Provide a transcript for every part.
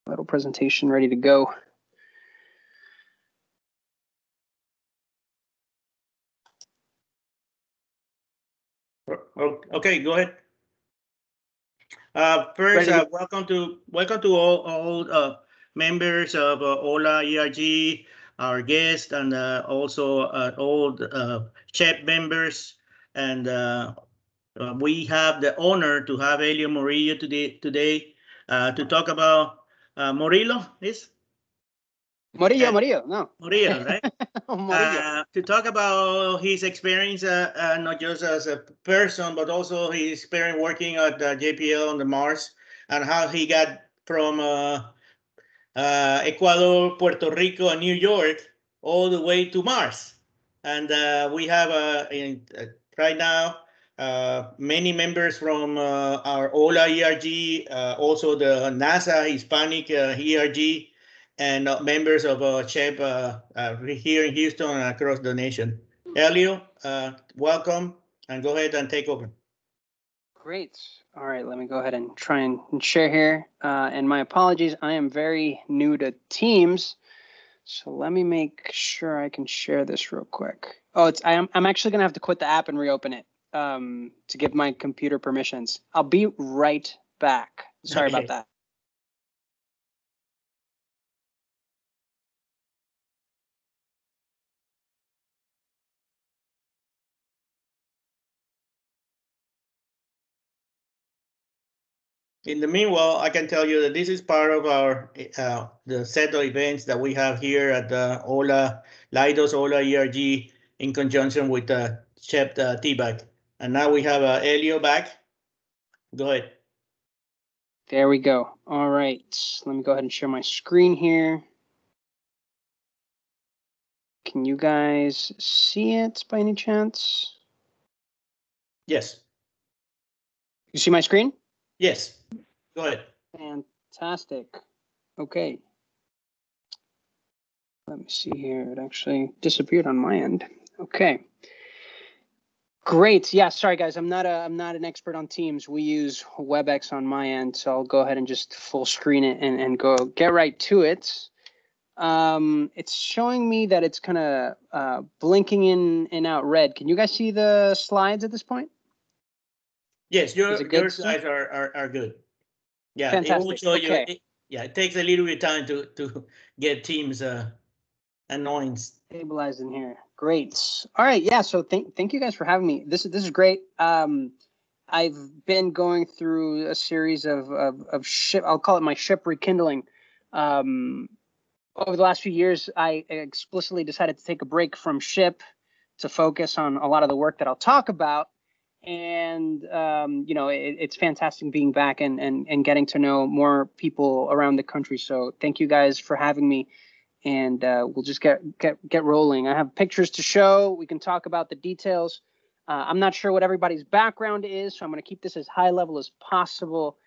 Little presentation ready to go. Okay, go ahead. First, welcome to all members of OLA ERG, our guests, and also all CHEP members. And we have the honor to have Elio Morillo today to talk about Morillo, is? Morillo, no. Morillo, right? Morillo. To talk about his experience, not just as a person, but also his experience working at JPL on the Mars, and how he got from Ecuador, Puerto Rico, and New York all the way to Mars. And we have right now many members from our OLA ERG, also the NASA Hispanic ERG, and members of CHEP here in Houston and across the nation. Elio, welcome, and go ahead and take over. Great. All right, let me go ahead and try and share here. And my apologies, I am very new to Teams, so let me make sure I can share this real quick. Oh, I'm actually gonna have to quit the app and reopen it to give my computer permissions. I'll be right back. Sorry about that. In the meanwhile, I can tell you that this is part of our the set of events that we have here at the Leidos OLA ERG in conjunction with CHEP TBAC. And now we have Elio back. Go ahead. There we go. All right, let me go ahead and share my screen here. Can you guys see it by any chance? Yes. You see my screen? Yes. Go ahead. Fantastic. Okay. Let me see here. It actually disappeared on my end. Okay. Great. Yeah, sorry guys. I'm not an expert on Teams. We use WebEx on my end, so I'll go ahead and just full screen it and go get right to it. It's showing me that it's kind of blinking in and out red. Can you guys see the slides at this point? Yes, your slides are good. Yeah, fantastic. It will show okay. you. It takes a little bit of time to get Teams annoying. Stabilized in here. Great. All right. Yeah. So thank you guys for having me. This is great. I've been going through a series of ship. I'll call it my ship rekindling. Over the last few years, I explicitly decided to take a break from ship to focus on a lot of the work that I'll talk about. And, it's fantastic being back and getting to know more people around the country. So thank you guys for having me. And we'll just get rolling. I have pictures to show. We can talk about the details. I'm not sure what everybody's background is, so I'm going to keep this as high level as possible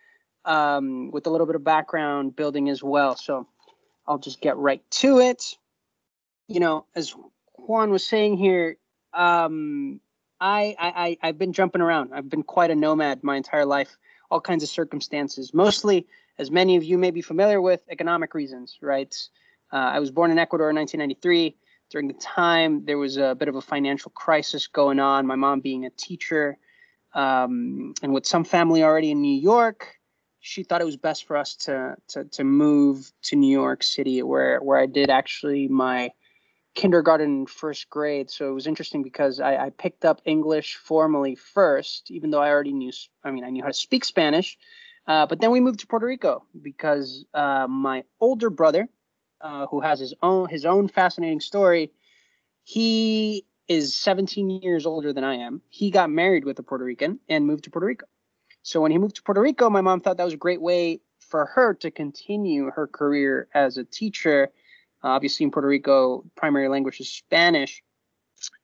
with a little bit of background building as well. So I'll just get right to it. As Juan was saying here, I've been jumping around. I've been quite a nomad my entire life, all kinds of circumstances, mostly, as many of you may be familiar with, economic reasons, right? I was born in Ecuador in 1993. During the time, there was a bit of a financial crisis going on, my mom being a teacher, and with some family already in New York, she thought it was best for us to move to New York City, where I did actually my kindergarten and first grade. So it was interesting because I picked up English formally first, even though I knew how to speak Spanish. But then we moved to Puerto Rico because my older brother, who has his own fascinating story, he is 17 years older than I am. He got married with a Puerto Rican and moved to Puerto Rico. So when he moved to Puerto Rico, my mom thought that was a great way for her to continue her career as a teacher. Obviously, in Puerto Rico, primary language is Spanish.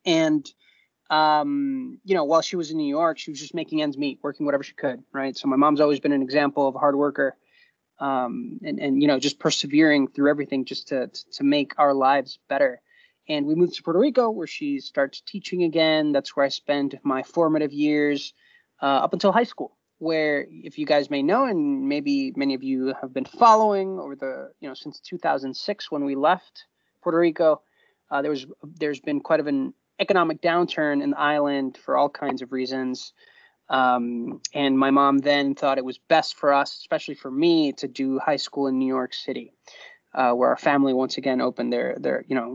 And, while she was in New York, she was just making ends meet, working whatever she could, right? So my mom's always been an example of a hard worker and just persevering through everything just to make our lives better. And we moved to Puerto Rico, where she starts teaching again. That's where I spent my formative years up until high school. where, if you guys may know, and maybe many of you have been following over the, since 2006 when we left Puerto Rico, there's been quite of an economic downturn in the island for all kinds of reasons. And my mom then thought it was best for us, especially for me, to do high school in New York City, where our family once again opened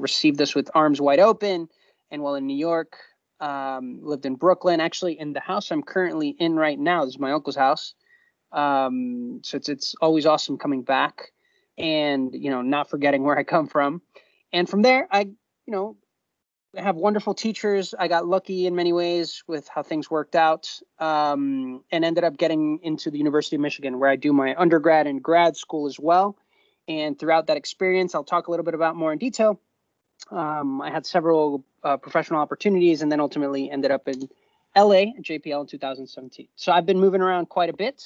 received us with arms wide open. And while in New York, lived in Brooklyn, actually in the house I'm currently in right now. This is my uncle's house. So it's always awesome coming back and, not forgetting where I come from. And from there, I have wonderful teachers. I got lucky in many ways with how things worked out, and ended up getting into the University of Michigan, where I do my undergrad and grad school as well. And throughout that experience, I'll talk a little bit about more in detail. I had several professional opportunities, and then ultimately ended up in LA at JPL in 2017. So I've been moving around quite a bit.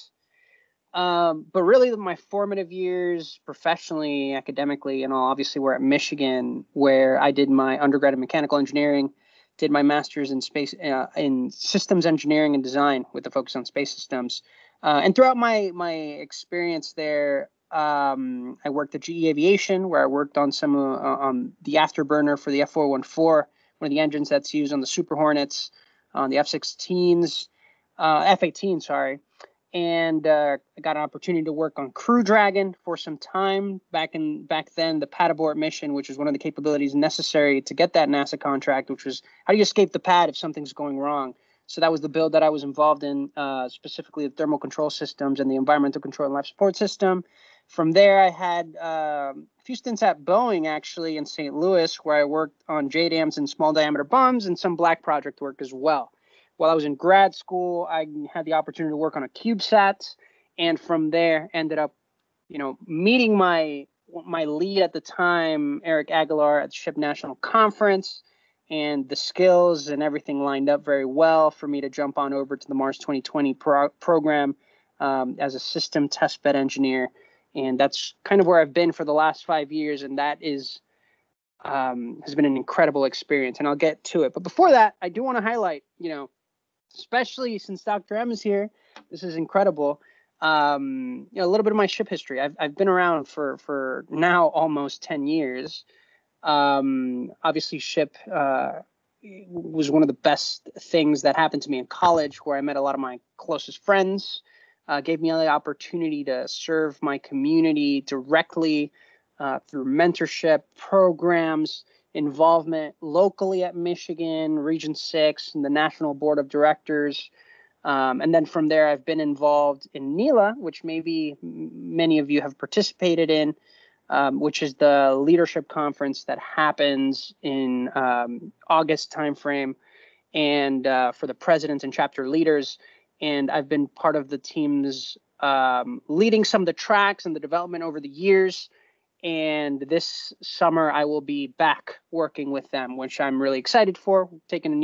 But really, my formative years professionally, academically, and all, obviously, were at Michigan, where I did my undergrad in mechanical engineering, did my master's in in systems engineering and design with a focus on space systems. And throughout my experience there, I worked at GE Aviation, where I worked on some on the afterburner for the F414, one of the engines that's used on the Super Hornets, on the F-16s, F-18, sorry. And I got an opportunity to work on Crew Dragon for some time back then, the pad abort mission, which was one of the capabilities necessary to get that NASA contract, which was how do you escape the pad if something's going wrong. So that was the build that I was involved in, specifically the thermal control systems and the environmental control and life support system. From there, I had a few stints at Boeing, actually, in St. Louis, where I worked on JDAMs and small diameter bombs and some black project work as well. While I was in grad school, I had the opportunity to work on a CubeSat, and from there ended up, meeting my lead at the time, Eric Aguilar, at the Ship National Conference, and the skills and everything lined up very well for me to jump on over to the Mars 2020 program as a system testbed engineer, and that's kind of where I've been for the last 5 years, and that has been an incredible experience, and I'll get to it. But before that, I do want to highlight, especially since Dr. M is here, this is incredible. A little bit of my ship history. I've been around for now almost 10 years. Obviously, ship was one of the best things that happened to me in college, where I met a lot of my closest friends, gave me the opportunity to serve my community directly through mentorship programs, involvement locally at Michigan, Region 6, and the National Board of Directors. And then from there, I've been involved in NELA, which maybe many of you have participated in, which is the leadership conference that happens in August timeframe, and for the presidents and chapter leaders. And I've been part of the teams leading some of the tracks and the development over the years. And this summer, I will be back working with them, which I'm really excited for. Taking a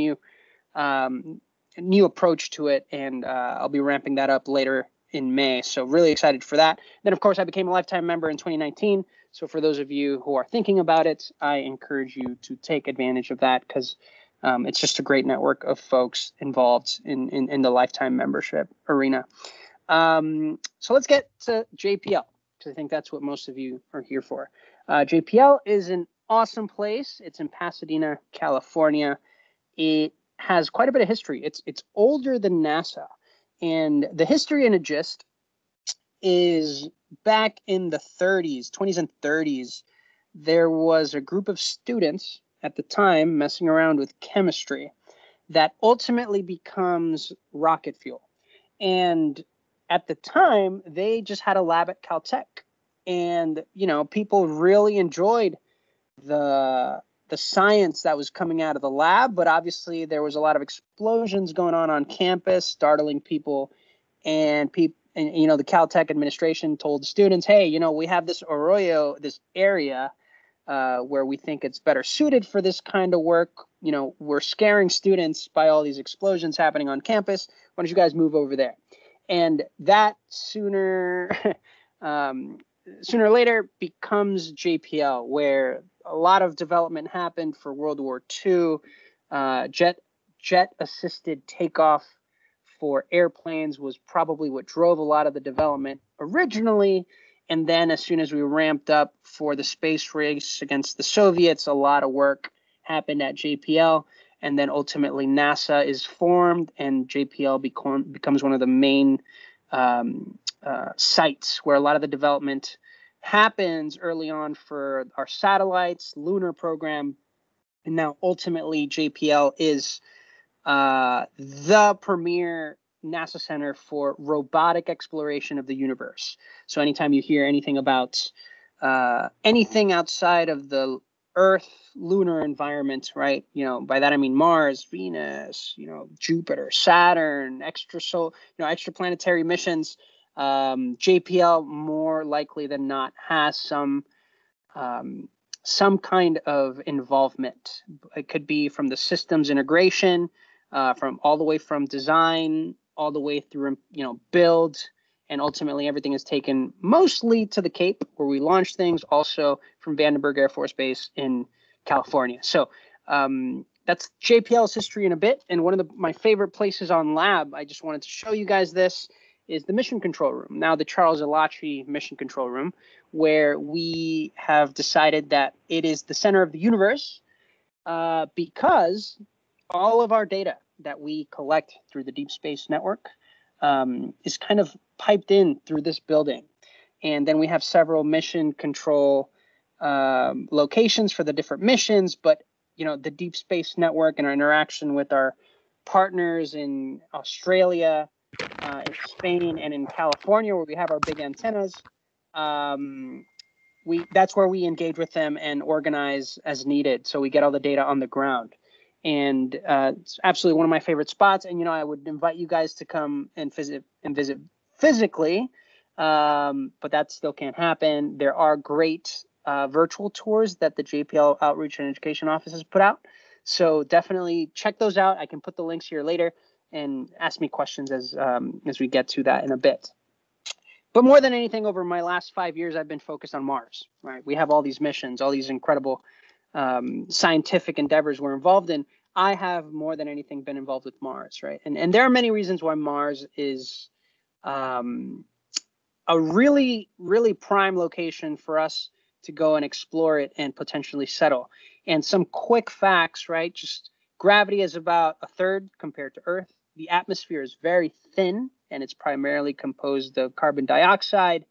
new approach to it, and I'll be ramping that up later in May. So really excited for that. Then, of course, I became a lifetime member in 2019. So for those of you who are thinking about it, I encourage you to take advantage of that, because it's just a great network of folks involved in the lifetime membership arena. So let's get to JPL. I think that's what most of you are here for. JPL is an awesome place. It's in Pasadena, California. It has quite a bit of history. It's older than NASA. And the history in a gist is back in the 20s and 30s, there was a group of students at the time messing around with chemistry that ultimately becomes rocket fuel. And at the time, they just had a lab at Caltech, and people really enjoyed the science that was coming out of the lab. But obviously, there was a lot of explosions going on campus, startling people, and the Caltech administration told the students, "Hey, we have this Arroyo, this area where we think it's better suited for this kind of work. We're scaring students by all these explosions happening on campus. Why don't you guys move over there?" And that sooner or later becomes JPL, where a lot of development happened for World War II, jet assisted takeoff for airplanes was probably what drove a lot of the development originally. And then as soon as we ramped up for the space race against the Soviets, a lot of work happened at JPL. And then ultimately NASA is formed, and JPL becomes one of the main sites where a lot of the development happens early on for our satellites, lunar program. And now ultimately JPL is the premier NASA center for robotic exploration of the universe. So anytime you hear anything about anything outside of the Earth lunar environment, right? By that I mean Mars, Venus, Jupiter, Saturn, extraplanetary missions. JPL more likely than not has some kind of involvement. It could be from the systems integration, from all the way from design, all the way through build, and ultimately everything is taken mostly to the Cape where we launch things, also from Vandenberg Air Force Base in California. So that's JPL's history in a bit. And one of my favorite places on lab, I just wanted to show you guys this, is the mission control room, now the Charles Elachi mission control room, where we have decided that it is the center of the universe because all of our data that we collect through the Deep Space Network is kind of piped in through this building. And then we have several mission control locations for the different missions, but the Deep Space Network and our interaction with our partners in Australia, in Spain, and in California, where we have our big antennas, that's where we engage with them and organize as needed. So we get all the data on the ground. And it's absolutely one of my favorite spots. And, I would invite you guys to come and visit physically, but that still can't happen. There are great virtual tours that the JPL Outreach and Education Office has put out. So definitely check those out. I can put the links here later and ask me questions as we get to that in a bit. But more than anything, over my last 5 years, I've been focused on Mars, right? We have all these missions, all these incredible scientific endeavors we're involved in. I have more than anything been involved with Mars, right? And there are many reasons why Mars is a really, really prime location for us to go and explore it and potentially settle. And some quick facts, right? Just gravity is about a third compared to Earth. The atmosphere is very thin, and it's primarily composed of carbon dioxide.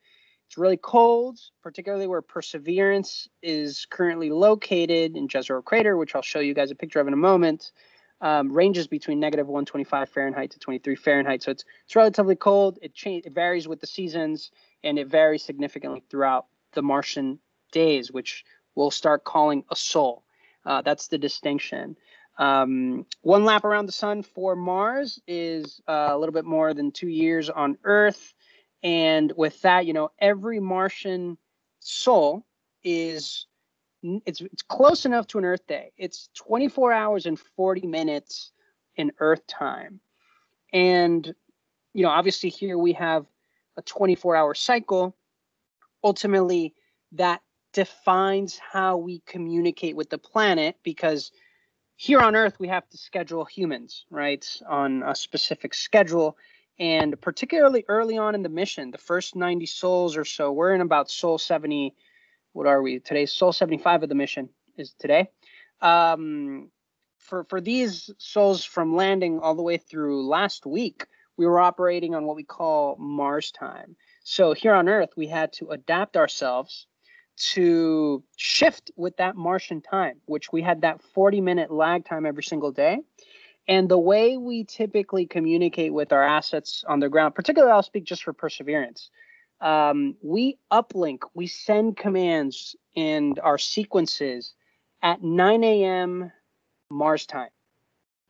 It's really cold, particularly where Perseverance is currently located in Jezero Crater, which I'll show you guys a picture of in a moment. Ranges between negative 125 Fahrenheit to 23 Fahrenheit. So it's relatively cold. It varies with the seasons, and it varies significantly throughout the Martian days, which we'll start calling a sol. That's the distinction. One lap around the sun for Mars is a little bit more than 2 years on Earth. And with that, every Martian sol it's close enough to an Earth day. It's 24 hours and 40 minutes in Earth time. And, obviously here we have a 24-hour cycle. Ultimately, that defines how we communicate with the planet, because here on Earth, we have to schedule humans, right, on a specific schedule. And particularly early on in the mission, the first 90 sols or so, we're in about sol 70. What are we? Today's sol 75 of the mission is today. For these sols from landing all the way through last week, we were operating on what we call Mars time. So here on Earth, we had to adapt ourselves to shift with that Martian time, which we had that 40-minute lag time every single day. And the way we typically communicate with our assets on the ground, particularly I'll speak just for Perseverance, we uplink, we send commands and our sequences at 9 a.m. Mars time.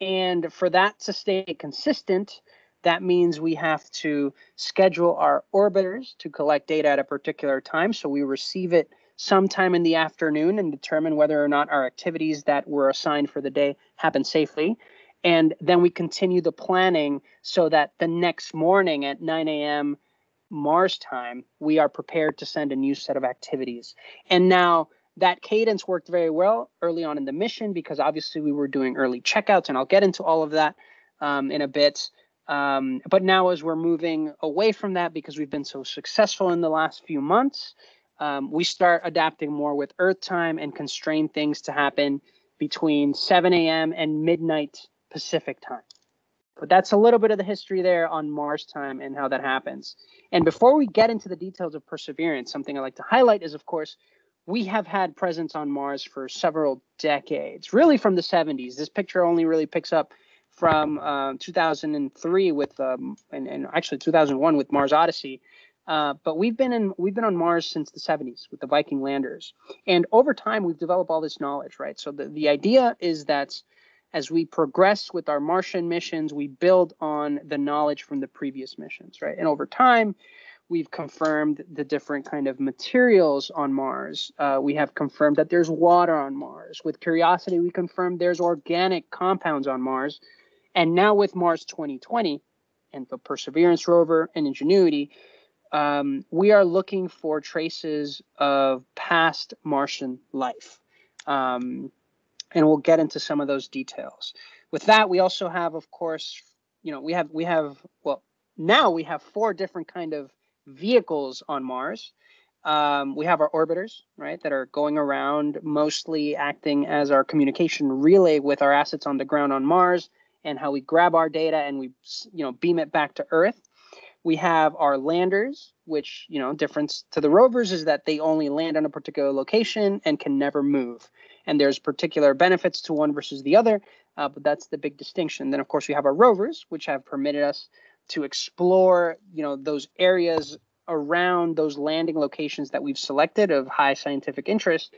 And for that to stay consistent, that means we have to schedule our orbiters to collect data at a particular time. So we receive it sometime in the afternoon and determine whether or not our activities that were assigned for the day happen safely. And then we continue the planning so that the next morning at 9 a.m. Mars time, we are prepared to send a new set of activities. And now that cadence worked very well early on in the mission because obviously we were doing early checkouts, and I'll get into all of that in a bit. But now as we're moving away from that, because we've been so successful in the last few months, we start adapting more with Earth time and constrain things to happen between 7 a.m. and midnight Pacific time. But that's a little bit of the history there on Mars time and how that happens. And before we get into the details of Perseverance, something I like to highlight is, of course, we have had presence on Mars for several decades, really from the 70s. This picture only really picks up from 2003 with, and actually 2001 with Mars Odyssey. But we've been on Mars since the 70s with the Viking landers. And over time, we've developed all this knowledge, right? So the idea is that as we progress with our Martian missions, we build on the knowledge from the previous missions, right? And over time, we've confirmed the different kind of materials on Mars. We have confirmed that there's water on Mars. With Curiosity, we confirmed there's organic compounds on Mars. And now with Mars 2020 and the Perseverance rover and Ingenuity, we are looking for traces of past Martian life. And we'll get into some of those details. With that, we also have, of course, now we have 4 different kind of vehicles on Mars. We have our orbiters, right, that are going around, mostly acting as our communication relay with our assets on the ground on Mars, and how we grab our data and we, beam it back to Earth. We have our landers, which, difference to the rovers is that they only land on a particular location and can never move. And there's particular benefits to one versus the other, but that's the big distinction. Then, of course, we have our rovers, which have permitted us to explore, those areas around those landing locations that we've selected of high scientific interest.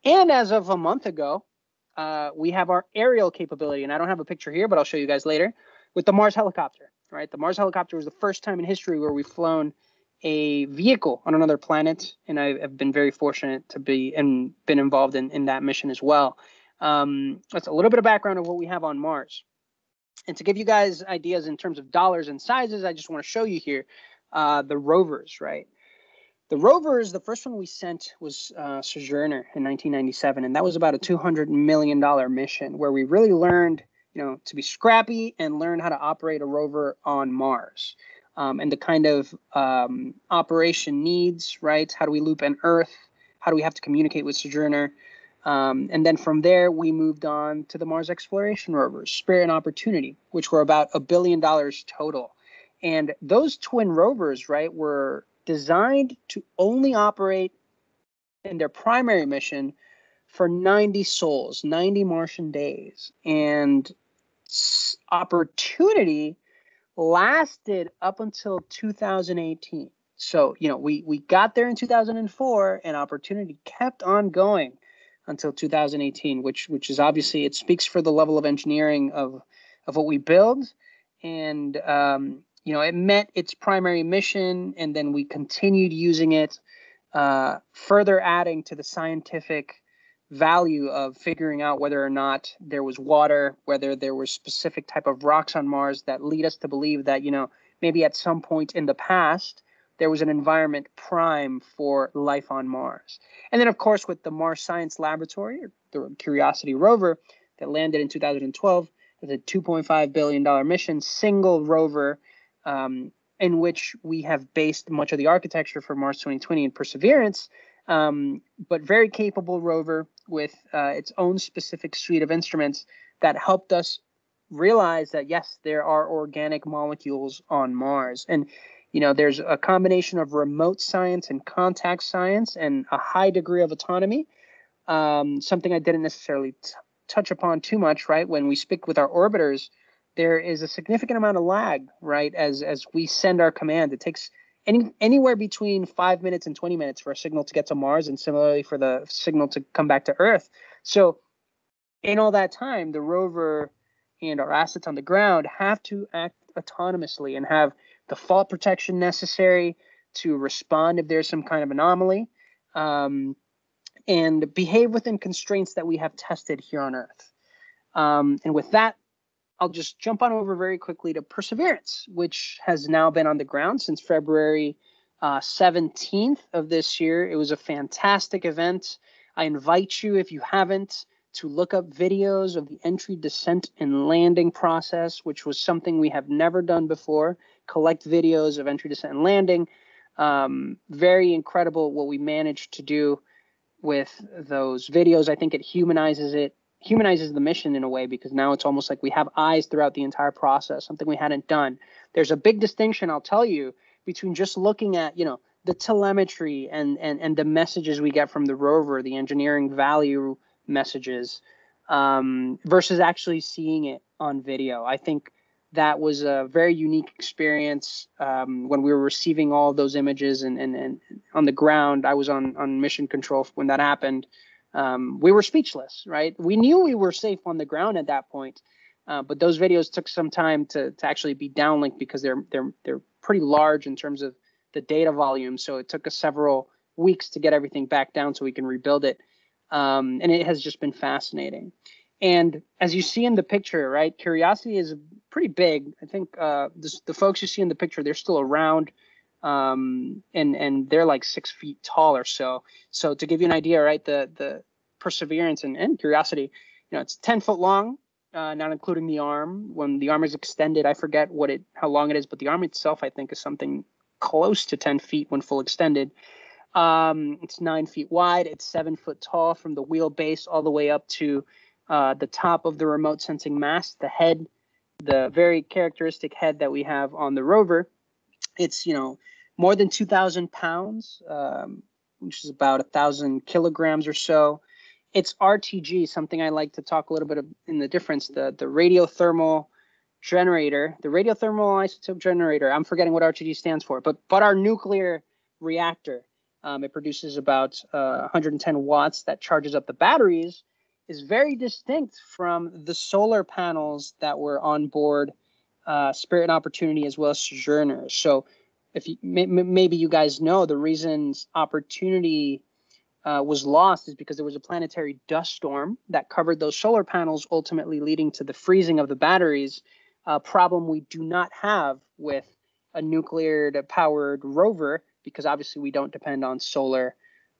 And as of a month ago, we have our aerial capability. And I don't have a picture here, but I'll show you guys later, with the Mars helicopter, right? The Mars helicopter was the first time in history where we've flown a vehicle on another planet, and I've been very fortunate to been involved in that mission as well. That's a little bit of background of what we have on Mars. And to give you guys ideas in terms of dollars and sizes, I just want to show you here the rovers, right? The rovers, the first one we sent was Sojourner in 1997, and that was about a $200 million mission where we really learned, to be scrappy and learn how to operate a rover on Mars. And the kind of operation needs, right? How do we loop in Earth? How do we have to communicate with Sojourner? And then from there, we moved on to the Mars exploration rovers, Spirit and Opportunity, which were about $1 billion total. And those twin rovers, right, were designed to only operate in their primary mission for 90 sols, 90 Martian days. And Opportunity lasted up until 2018. So, we got there in 2004, and Opportunity kept on going until 2018, which is obviously, it speaks for the level of engineering of what we build. And, it met its primary mission, and then we continued using it, further adding to the scientific value of figuring out whether or not there was water, whether there were specific type of rocks on Mars that lead us to believe that, maybe at some point in the past, there was an environment prime for life on Mars. And then, of course, with the Mars Science Laboratory, or the Curiosity rover that landed in 2012, it's a $2.5 billion mission, single rover, in which we have based much of the architecture for Mars 2020 and Perseverance, but very capable rover with its own specific suite of instruments that helped us realize that, yes, there are organic molecules on Mars. And, there's a combination of remote science and contact science and a high degree of autonomy, something I didn't necessarily touch upon too much, right? When we speak with our orbiters, there is a significant amount of lag, right? As we send our command, it takes anywhere between 5 minutes and 20 minutes for a signal to get to Mars, and similarly for the signal to come back to Earth. So in all that time, the rover and our assets on the ground have to act autonomously and have the fault protection necessary to respond if there's some kind of anomaly, and behave within constraints that we have tested here on Earth. And with that, I'll just jump on over very quickly to Perseverance, which has now been on the ground since February 17th of this year. It was a fantastic event. I invite you, if you haven't, to look up videos of the entry, descent, and landing process, which was something we have never done before. Collect videos of entry, descent, and landing. Very incredible what we managed to do with those videos. I think it humanizes the mission in a way, because now it's almost like we have eyes throughout the entire process, something we hadn't done. There's a big distinction, I'll tell you, between just looking at, the telemetry and the messages we get from the rover, the engineering value messages, versus actually seeing it on video. I think that was a very unique experience when we were receiving all those images and on the ground. I was on mission control when that happened. We were speechless, right? We knew we were safe on the ground at that point, but those videos took some time to actually be downlinked, because they're pretty large in terms of the data volume. So it took us several weeks to get everything back down so we can rebuild it. And it has just been fascinating. And as you see in the picture, right, Curiosity is pretty big. I think the folks you see in the picture, they're still around, and they're like 6 feet tall or so. So to give you an idea, right, the Perseverance and Curiosity, it's 10 foot long, not including the arm. When the arm is extended, I forget how long it is, but the arm itself, I think, is something close to 10 feet when full extended. It's 9 feet wide. It's 7 foot tall from the wheelbase all the way up to the top of the remote sensing mast, the head, the very characteristic head that we have on the rover. It's, more than 2,000 pounds, which is about 1,000 kilograms or so. It's RTG, something I like to talk a little bit in the difference, the radiothermal generator, the radiothermal isotope generator. I'm forgetting what RTG stands for, but our nuclear reactor, it produces about 110 watts that charges up the batteries, is very distinct from the solar panels that were on board Spirit and Opportunity, as well as Sojourner. So if maybe you guys know, the reasons Opportunity was lost is because there was a planetary dust storm that covered those solar panels, ultimately leading to the freezing of the batteries, a problem we do not have with a nuclear-powered rover, because obviously we don't depend on solar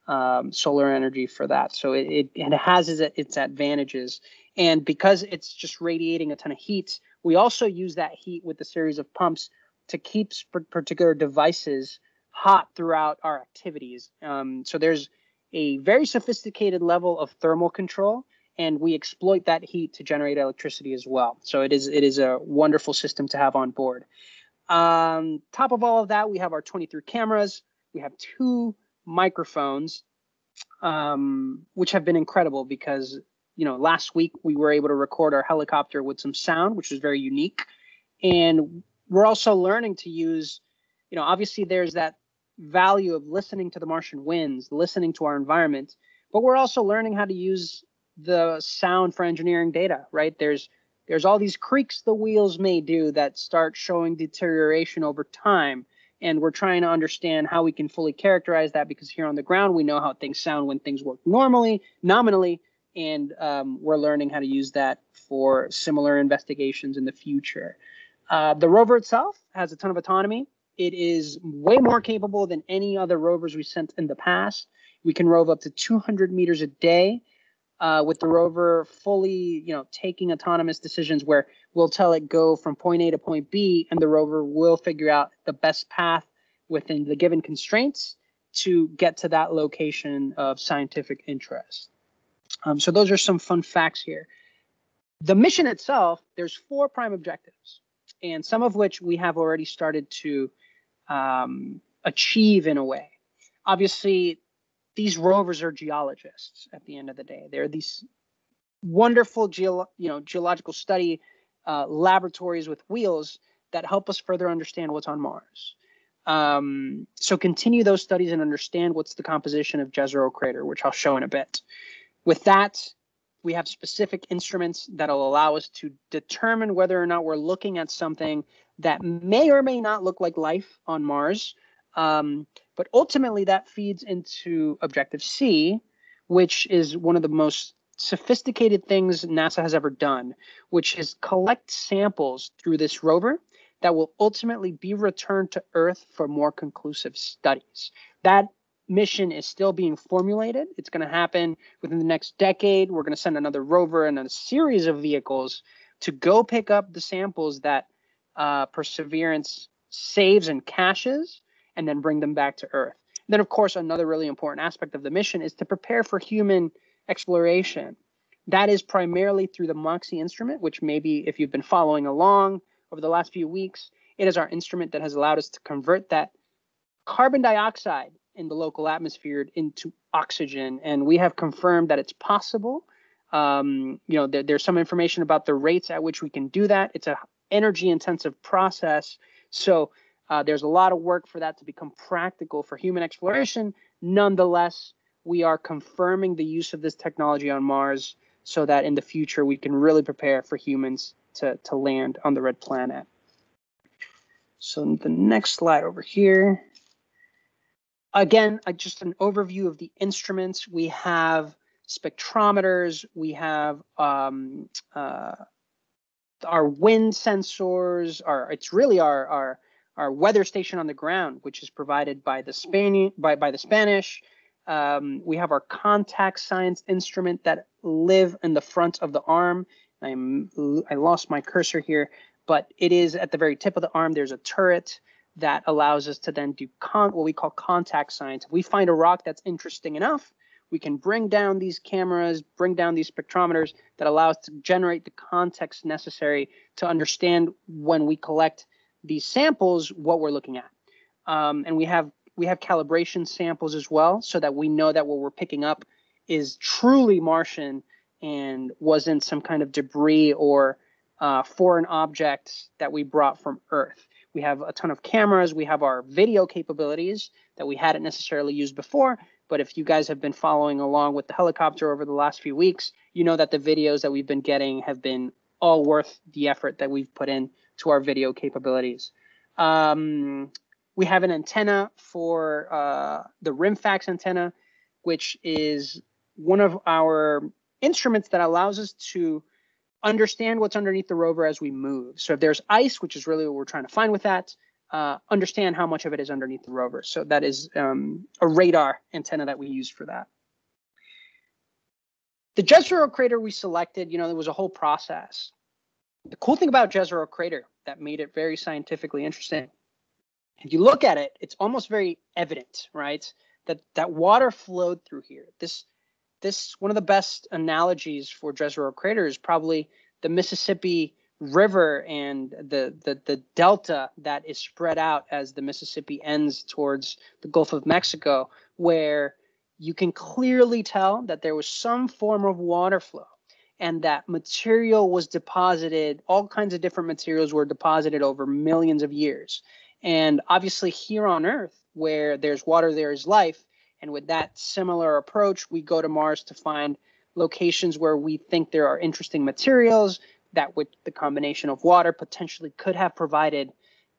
energy for that. So it has its advantages. And because it's just radiating a ton of heat, we also use that heat with a series of pumps to keep particular devices hot throughout our activities. So there's a very sophisticated level of thermal control, and we exploit that heat to generate electricity as well. So it is a wonderful system to have on board. Top of all of that, we have our 23 cameras. We have 2 microphones, which have been incredible, because last week we were able to record our helicopter with some sound, which is very unique. And we're also learning to use, obviously there's that value of listening to the Martian winds, listening to our environment, but we're also learning how to use the sound for engineering data, right? There's all these creaks the wheels may do that start showing deterioration over time. And we're trying to understand how we can fully characterize that, because here on the ground, we know how things sound when things work nominally, and we're learning how to use that for similar investigations in the future. The rover itself has a ton of autonomy. It is way more capable than any other rovers we sent in the past. We can rove up to 200 meters a day with the rover fully, taking autonomous decisions where we'll tell it go from point A to point B, and the rover will figure out the best path within the given constraints to get to that location of scientific interest. So those are some fun facts here. The mission itself, there's 4 prime objectives, and some of which we have already started to achieve in a way. Obviously, these rovers are geologists at the end of the day. They're these wonderful geological study laboratories with wheels that help us further understand what's on Mars. So continue those studies and understand what's the composition of Jezero Crater, which I'll show in a bit. With that, we have specific instruments that'll allow us to determine whether or not we're looking at something that may or may not look like life on Mars. But ultimately, that feeds into Objective C, which is one of the most sophisticated things NASA has ever done, which is collect samples through this rover that will ultimately be returned to Earth for more conclusive studies. That mission is still being formulated. It's going to happen within the next decade. We're going to send another rover and a series of vehicles to go pick up the samples that Perseverance saves and caches, and then bring them back to Earth. Then, of course, another really important aspect of the mission is to prepare for human exploration. That is primarily through the MOXIE instrument, which maybe if you've been following along over the last few weeks, it is our instrument that has allowed us to convert that carbon dioxide in the local atmosphere into oxygen. And we have confirmed that it's possible. There's some information about the rates at which we can do that. It's an energy intensive process. So there's a lot of work for that to become practical for human exploration. Nonetheless, we are confirming the use of this technology on Mars so that in the future we can really prepare for humans to land on the red planet. So the next slide over here. Again, just an overview of the instruments. We have spectrometers. We have our wind sensors. It's really our weather station on the ground, which is provided by the Spanish. We have our contact science instrument that live in the front of the arm. I lost my cursor here, but it is at the very tip of the arm. There's a turret that allows us to then do what we call contact science. If we find a rock that's interesting enough, we can bring down these cameras, bring down these spectrometers that allow us to generate the context necessary to understand when we collect these samples, what we're looking at. And we have calibration samples as well, so that we know that what we're picking up is truly Martian and wasn't some kind of debris or foreign objects that we brought from Earth. We have a ton of cameras. We have our video capabilities that we hadn't necessarily used before. But if you guys have been following along with the helicopter over the last few weeks, you know that the videos that we've been getting have been all worth the effort that we've put in to our video capabilities. We have an antenna for the RIMFAX antenna, which is one of our instruments that allows us to understand what's underneath the rover as we move. So if there's ice, which is really what we're trying to find with that, understand how much of it is underneath the rover. So that is a radar antenna that we use for that. The Jezero crater we selected, there was a whole process. The cool thing about Jezero crater that made it very scientifically interesting, if you look at it, it's almost very evident, right? That water flowed through here. This one of the best analogies for Jezero crater is probably the Mississippi River and the delta that is spread out as the Mississippi ends towards the Gulf of Mexico, where you can clearly tell that there was some form of water flow and that material was deposited. All kinds of different materials were deposited over millions of years. And obviously here on Earth, where there's water, there is life. And with that similar approach, we go to Mars to find locations where we think there are interesting materials that with the combination of water potentially could have provided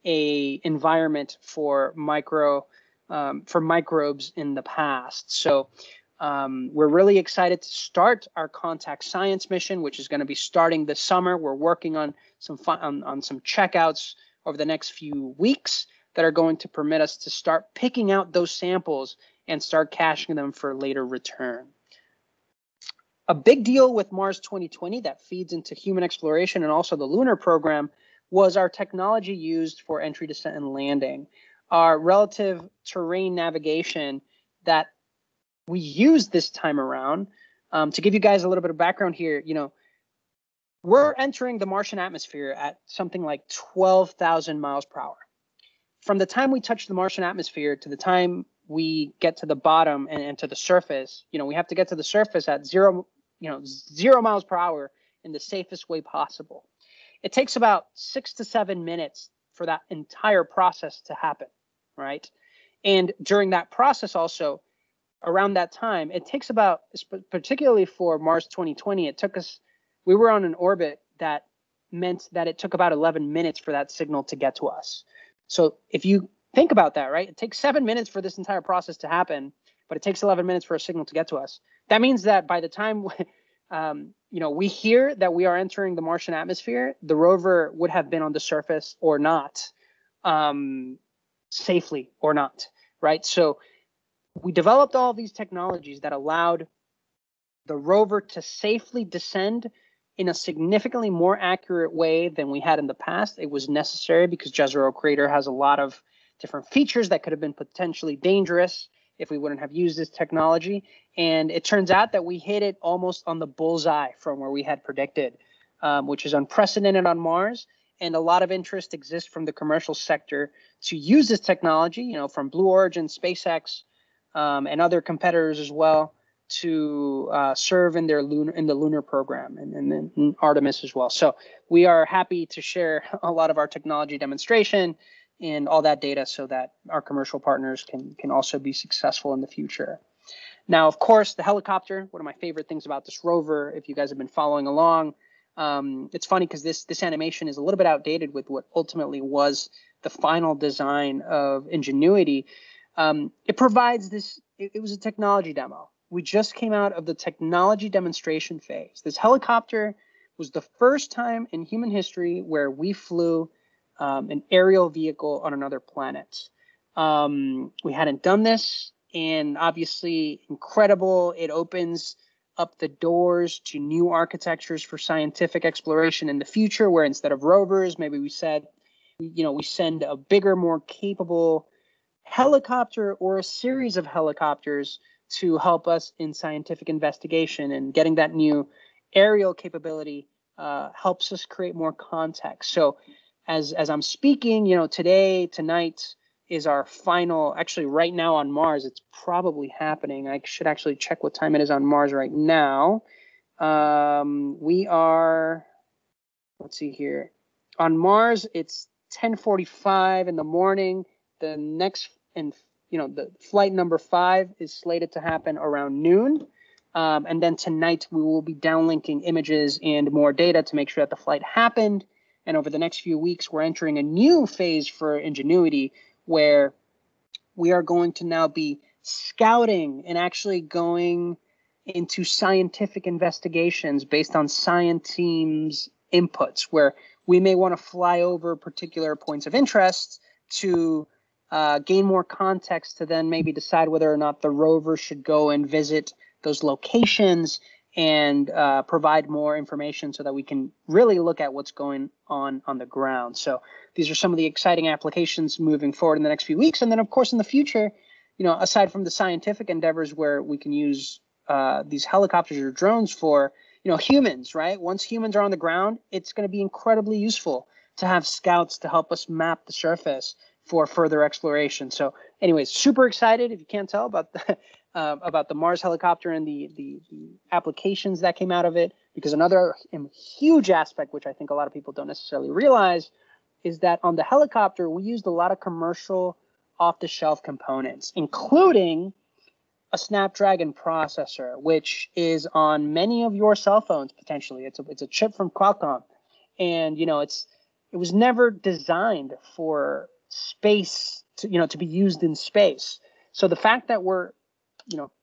a environment for microbes in the past. So we're really excited to start our contact science mission, which is going to be starting this summer. We're working on some checkouts over the next few weeks that are going to permit us to start picking out those samples and start caching them for later return. A big deal with Mars 2020 that feeds into human exploration and also the lunar program was our technology used for entry, descent, and landing. Our relative terrain navigation that we used this time around. To give you guys a little bit of background here, we're entering the Martian atmosphere at something like 12,000 miles per hour. From the time we touch the Martian atmosphere to the time we get to the bottom and to the surface, we have to get to the surface at 0 miles per hour in the safest way possible. It takes about 6 to 7 minutes for that entire process to happen, right? And during that process also, around that time, it takes about, particularly for Mars 2020, we were on an orbit that meant that it took about 11 minutes for that signal to get to us. So if you think about that, right, it takes 7 minutes for this entire process to happen, but it takes 11 minutes for a signal to get to us. That means that by the time we hear that we are entering the Martian atmosphere, the rover would have been on the surface or not, safely or not, right? So we developed all these technologies that allowed the rover to safely descend in a significantly more accurate way than we had in the past. It was necessary because Jezero Crater has a lot of different features that could have been potentially dangerous if we wouldn't have used this technology. And it turns out that we hit it almost on the bullseye from where we had predicted, which is unprecedented on Mars. And a lot of interest exists from the commercial sector to use this technology, from Blue Origin, SpaceX, and other competitors as well, to serve in the lunar program and then Artemis as well. So we are happy to share a lot of our technology demonstration and all that data so that our commercial partners can also be successful in the future. Now, of course, the helicopter, one of my favorite things about this rover, if you guys have been following along, it's funny because this animation is a little bit outdated with what ultimately was the final design of Ingenuity. It provides this, it was a technology demo. We just came out of the technology demonstration phase. This helicopter was the first time in human history where we flew an aerial vehicle on another planet. We hadn't done this, and obviously incredible. It opens up the doors to new architectures for scientific exploration in the future, where instead of rovers, maybe we send a bigger, more capable helicopter or a series of helicopters to help us in scientific investigation. And getting that new aerial capability helps us create more context. So as I'm speaking, tonight is our final, actually right now on Mars, it's probably happening. I should actually check what time it is on Mars right now. We are, let's see here. On Mars, it's 10:45 in the morning. The next, the flight number 5 is slated to happen around noon. And then tonight we will be downlinking images and more data to make sure that the flight happened. And over the next few weeks, we're entering a new phase for Ingenuity, where we are going to now be scouting and actually going into scientific investigations based on science teams' inputs, where we may want to fly over particular points of interest to gain more context to then maybe decide whether or not the rover should go and visit those locations and provide more information so that we can really look at what's going on the ground. So these are some of the exciting applications moving forward in the next few weeks. And then, of course, in the future, aside from the scientific endeavors where we can use these helicopters or drones for, humans, right? Once humans are on the ground, it's going to be incredibly useful to have scouts to help us map the surface for further exploration. So anyways, super excited, if you can't tell, about the Mars helicopter and the applications that came out of it, because another huge aspect, which I think a lot of people don't necessarily realize, is that on the helicopter, we used a lot of commercial off-the-shelf components, including a Snapdragon processor, which is on many of your cell phones, potentially. It's a chip from Qualcomm. And, it was never designed for space to be used in space. So the fact that we're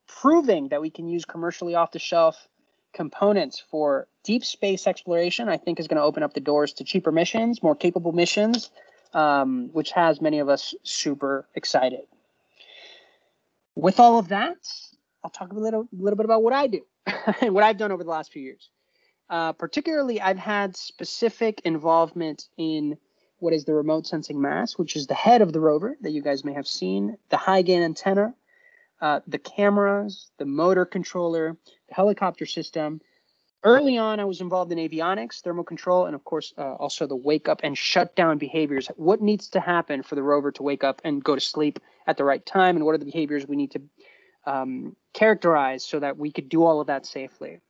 proving that we can use commercially off-the-shelf components for deep space exploration, I think is going to open up the doors to cheaper missions, more capable missions, which has many of us super excited. With all of that, I'll talk a little bit about what I do and what I've done over the last few years. Particularly, I've had specific involvement in what is the remote sensing mast, which is the head of the rover that you guys may have seen, the high gain antenna, the cameras, the motor controller, the helicopter system. Early on, I was involved in avionics, thermal control, and of course, also the wake up and shutdown behaviors. What needs to happen for the rover to wake up and go to sleep at the right time, and what are the behaviors we need to characterize so that we could do all of that safely.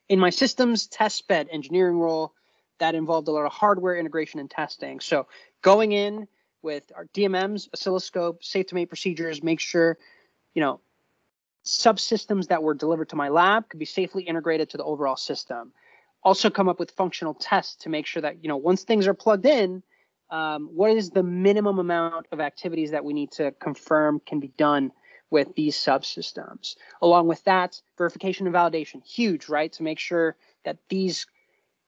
In my systems test bed engineering role, that involved a lot of hardware integration and testing. So going in with our DMMs, oscilloscope, safe to mate procedures, make sure, subsystems that were delivered to my lab could be safely integrated to the overall system. Also come up with functional tests to make sure that, once things are plugged in, what is the minimum amount of activities that we need to confirm can be done with these subsystems. Along with that, verification and validation, huge, right? To make sure that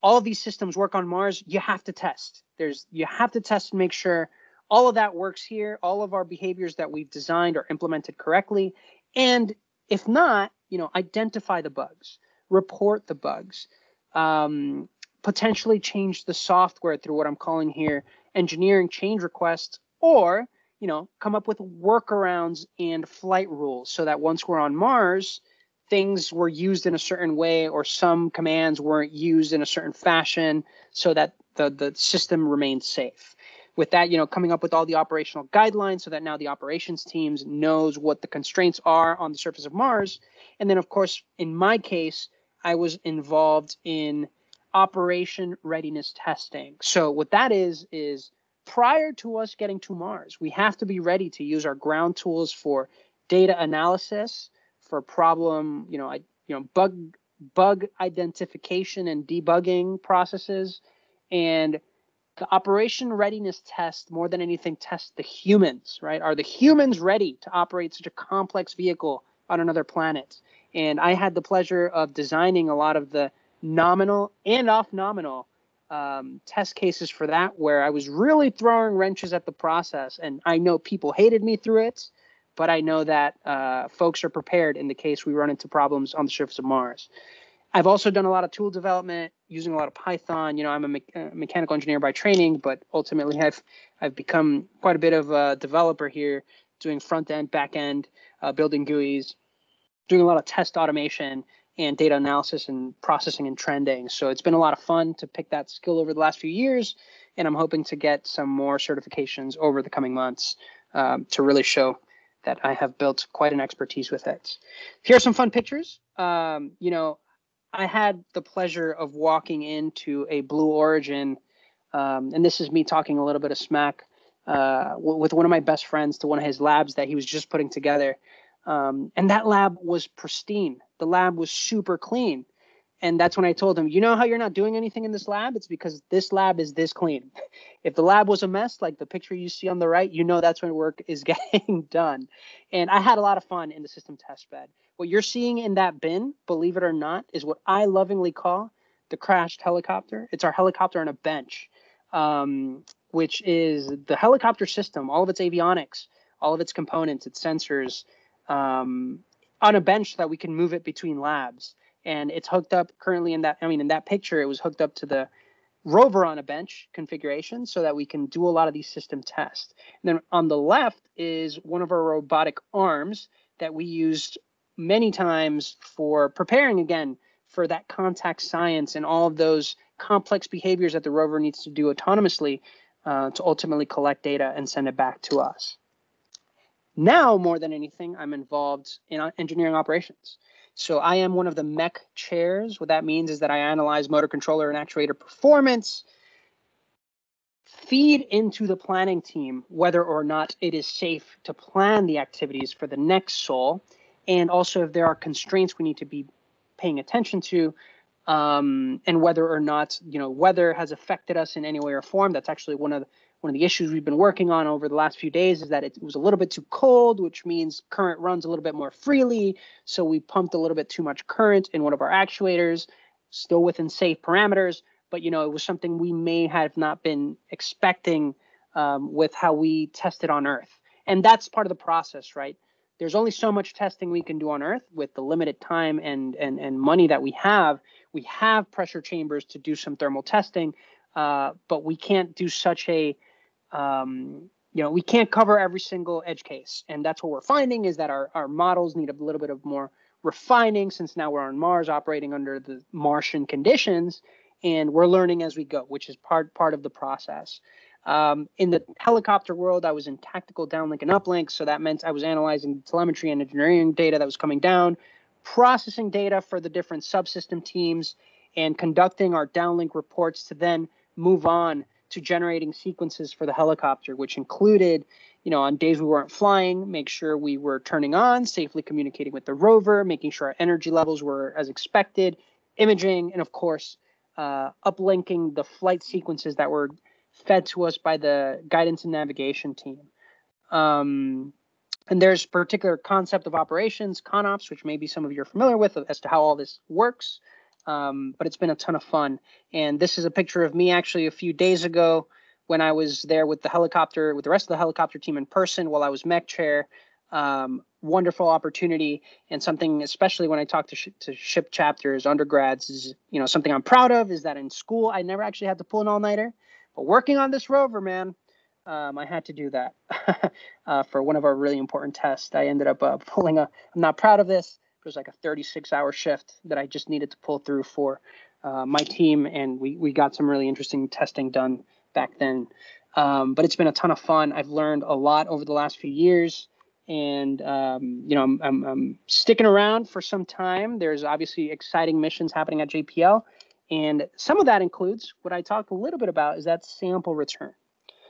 all of these systems work on Mars, you have to test. You have to test and make sure all of that works here. All of our behaviors that we've designed are implemented correctly. And if not, identify the bugs, report the bugs, potentially change the software through what I'm calling here engineering change requests, or, come up with workarounds and flight rules so that once we're on Mars, things were used in a certain way or some commands weren't used in a certain fashion so that the system remains safe. With that, coming up with all the operational guidelines so that now the operations teams knows what the constraints are on the surface of Mars. And then, of course, in my case, I was involved in operation readiness testing. So what that is prior to us getting to Mars, we have to be ready to use our ground tools for data analysis, for problem, bug identification and debugging processes. And the operation readiness test, more than anything, test the humans, right? Are the humans ready to operate such a complex vehicle on another planet? And I had the pleasure of designing a lot of the nominal and off-nominal test cases for that, where I was really throwing wrenches at the process. And I know people hated me through it, but I know that folks are prepared in the case we run into problems on the surface of Mars. I've also done a lot of tool development using a lot of Python. I'm a mechanical engineer by training, but ultimately I've become quite a bit of a developer here, doing front end, back end, building GUIs, doing a lot of test automation and data analysis and processing and trending. So it's been a lot of fun to pick that skill over the last few years, and I'm hoping to get some more certifications over the coming months to really show that I have built quite an expertise with it. Here are some fun pictures. I had the pleasure of walking into a Blue Origin, and this is me talking a little bit of smack with one of my best friends to one of his labs that he was just putting together. And that lab was pristine. The lab was super clean. And that's when I told him, you know how you're not doing anything in this lab? It's because this lab is this clean. If the lab was a mess, like the picture you see on the right, that's when work is getting done. And I had a lot of fun in the system test bed. What you're seeing in that bin, believe it or not, is what I lovingly call the crashed helicopter. It's our helicopter on a bench, which is the helicopter system, all of its avionics, all of its components, its sensors, on a bench so that we can move it between labs. And it's hooked up currently in that picture, it was hooked up to the rover on a bench configuration so that we can do a lot of these system tests. And then on the left is one of our robotic arms that we used many times for preparing, again, for that contact science and all of those complex behaviors that the rover needs to do autonomously to ultimately collect data and send it back to us. Now, more than anything, I'm involved in engineering operations. So I am one of the mech chairs. What that means is that I analyze motor controller and actuator performance, feed into the planning team whether or not it is safe to plan the activities for the next sol, and also if there are constraints we need to be paying attention to, and whether or not weather has affected us in any way or form. That's actually one of the issues we've been working on over the last few days, is that it was a little bit too cold, which means current runs a little bit more freely. So we pumped a little bit too much current in one of our actuators, still within safe parameters. But, it was something we may have not been expecting with how we tested on Earth. And that's part of the process, right? There's only so much testing we can do on Earth with the limited time and money that we have. We have pressure chambers to do some thermal testing, but we can't do such a we can't cover every single edge case. And that's what we're finding, is that our models need a little bit of more refining, since now we're on Mars operating under the Martian conditions, and we're learning as we go, which is part of the process. In the helicopter world, I was in tactical downlink and uplink. So that meant I was analyzing telemetry and engineering data that was coming down, processing data for the different subsystem teams, and conducting our downlink reports to then move on to generating sequences for the helicopter, which included, on days we weren't flying, make sure we were turning on, safely communicating with the rover, making sure our energy levels were as expected, imaging, and of course, uplinking the flight sequences that were fed to us by the guidance and navigation team. And there's a particular concept of operations, ConOps, which maybe some of you are familiar with, as to how all this works. But it's been a ton of fun. And this is a picture of me actually a few days ago when I was there with the helicopter, with the rest of the helicopter team in person while I was mech chair. Wonderful opportunity, and something, especially when I talk to ship chapters, undergrads, is, you know, something I'm proud of is that in school I never actually had to pull an all-nighter, but working on this rover, man, I had to do that for one of our really important tests. I ended up I'm not proud of this. It was like a 36-hour shift that I just needed to pull through for my team, and we got some really interesting testing done back then. But it's been a ton of fun. I've learned a lot over the last few years. And, you know, I'm sticking around for some time. There's obviously exciting missions happening at JPL. And some of that includes what I talked a little bit about, is that sample return.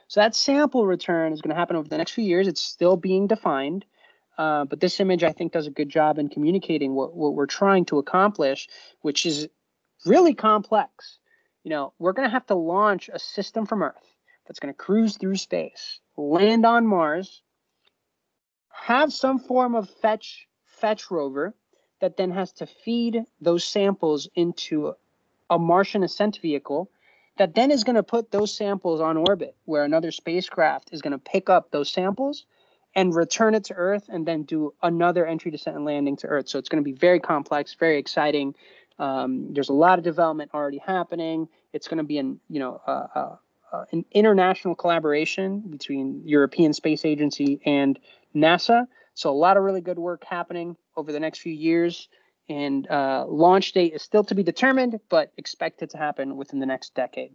So that sample return is going to happen over the next few years. It's still being defined. But this image, I think, does a good job in communicating what we're trying to accomplish, which is really complex. You know, we're going to have to launch a system from Earth that's going to cruise through space, land on Mars, have some form of fetch rover that then has to feed those samples into a Martian ascent vehicle that then is going to put those samples on orbit, where another spacecraft is going to pick up those samples and return it to Earth, and then do another entry, descent, and landing to Earth. So it's going to be very complex, very exciting. There's a lot of development already happening. It's going to be an international collaboration between European Space Agency and NASA. So a lot of really good work happening over the next few years. And launch date is still to be determined, but expected to happen within the next decade.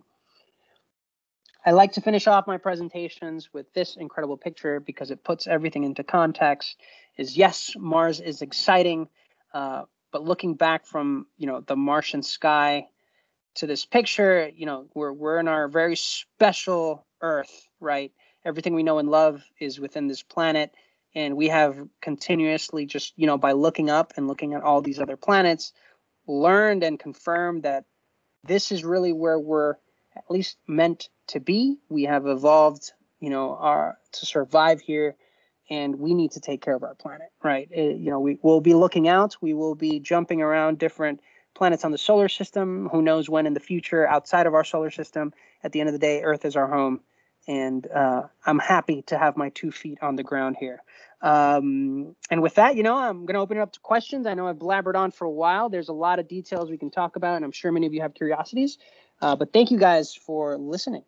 I like to finish off my presentations with this incredible picture because it puts everything into context. Is yes, Mars is exciting, but looking back from, you know, the Martian sky to this picture, you know, we're in our very special Earth, right? Everything we know and love is within this planet, and we have continuously, just, you know, by looking up and looking at all these other planets, learned and confirmed that this is really where we're at least meant to be. We have evolved, you know, to survive here, and we need to take care of our planet, right? You know, we will be looking out. We will be jumping around different planets on the solar system. Who knows when in the future outside of our solar system. At the end of the day, Earth is our home, and I'm happy to have my 2 feet on the ground here. And with that, you know, I'm going to open it up to questions. I know I've blabbered on for a while. There's a lot of details we can talk about, and I'm sure many of you have curiosities. But thank you guys for listening.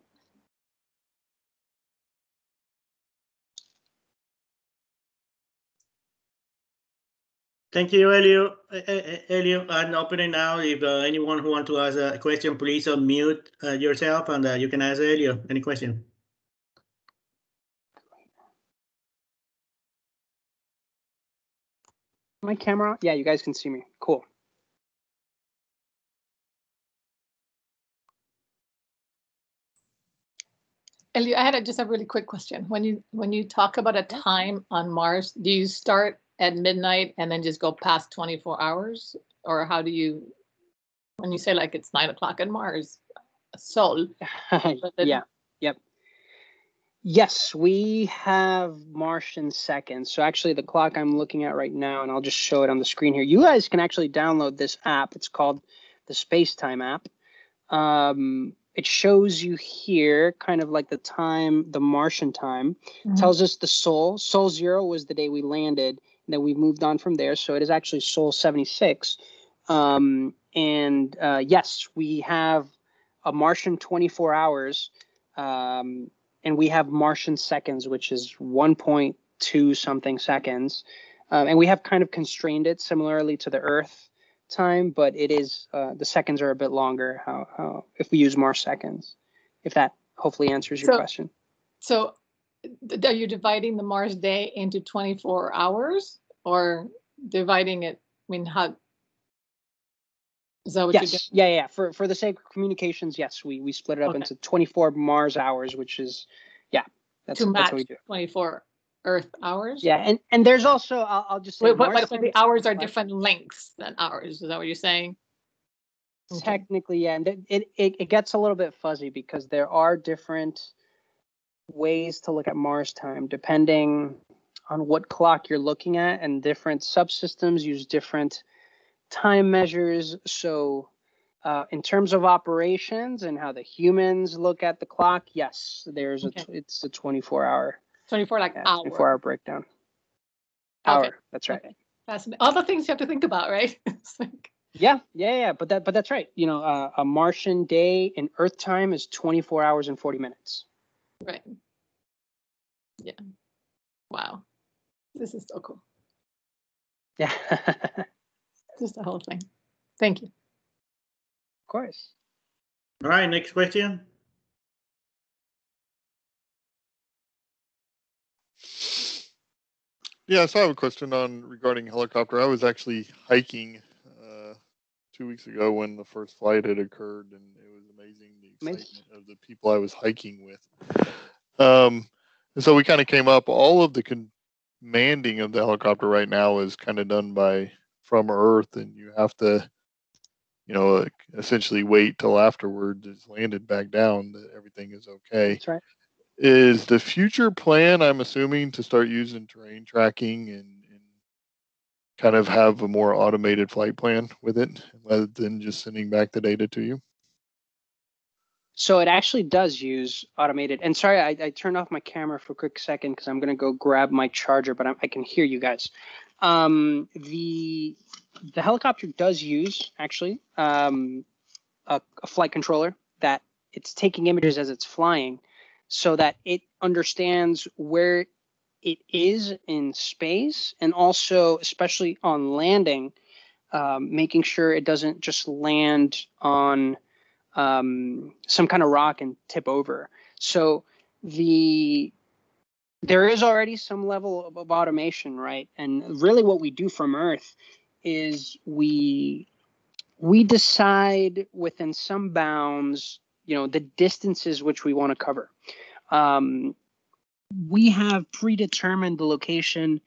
Thank you, Elio. Elio, I'm opening now. If anyone who wants to ask a question, please unmute yourself, and you can ask Elio any question. My camera? Yeah, you guys can see me. Cool. Elio, I had just a really quick question. When you talk about a time on Mars, do you start at midnight and then just go past 24 hours? Or how do you, when you say like it's 9 o'clock on Mars, Sol? Yeah, yep. Yes, we have Martian seconds. So actually the clock I'm looking at right now, and I'll just show it on the screen here. You guys can actually download this app. It's called the Spacetime app. It shows you here kind of like the time, the Martian time. Tells us the Sol 0 was the day we landed, and then we moved on from there. So it is actually Sol 76. Yes, we have a Martian 24 hours, and we have Martian seconds, which is 1.2 something seconds. And we have kind of constrained it similarly to the Earth time, but it is the seconds are a bit longer how if we use more seconds, if that hopefully answers your question. So are you dividing the Mars day into 24 hours or dividing it? I mean, how is that what yes. you do? Yeah. For the sake of communications, yes, we split it up into 24 Mars hours, which is that's what we do. 24 Earth hours. Yeah, and there's also I'll just say, but the hours are different lengths than hours. Is that what you're saying? Technically, yeah, and it gets a little bit fuzzy because there are different ways to look at Mars time depending on what clock you're looking at, and different subsystems use different time measures. So In terms of operations and how the humans look at the clock, yes, it's a 24-hour. 24 like hour. 24-hour breakdown. Hour. Okay. That's right. Okay. That's all the things you have to think about, right? It's like... Yeah. But that's right. You know, a Martian day in Earth time is 24 hours and 40 minutes. Right. Yeah. Wow. This is so cool. Yeah. Just the whole thing. Thank you. Of course. All right, next question. Yeah, so I have a question regarding helicopter. I was actually hiking 2 weeks ago when the first flight had occurred, and it was amazing the excitement of the people I was hiking with. And so we kind of came up. All of the commanding of the helicopter right now is kind of done from Earth, and you have to, essentially wait till afterwards it's landed back down that everything is okay. That's right. Is the future plan, I'm assuming, to start using terrain tracking and kind of have a more automated flight plan with it rather than just sending back the data to you? So it actually does use automated. And sorry, I turned off my camera for a quick second because I'm going to go grab my charger, but I can hear you guys. The helicopter does use actually a flight controller that it's taking images as it's flying so that it understands where it is in space, and also especially on landing, making sure it doesn't just land on some kind of rock and tip over. So there is already some level of automation, right? And really what we do from Earth is we decide within some bounds, the distances which we want to cover. We have predetermined the location,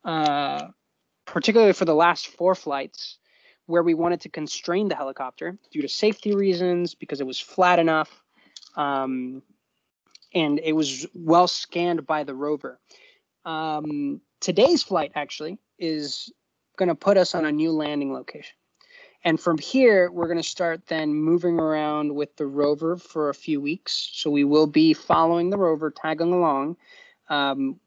particularly for the last 4 flights, where we wanted to constrain the helicopter due to safety reasons, because it was flat enough, and it was well scanned by the rover. Today's flight actually is going to put us on a new landing location. And from here, we're going to start then moving around with the rover for a few weeks. So we will be following the rover, tagging along. And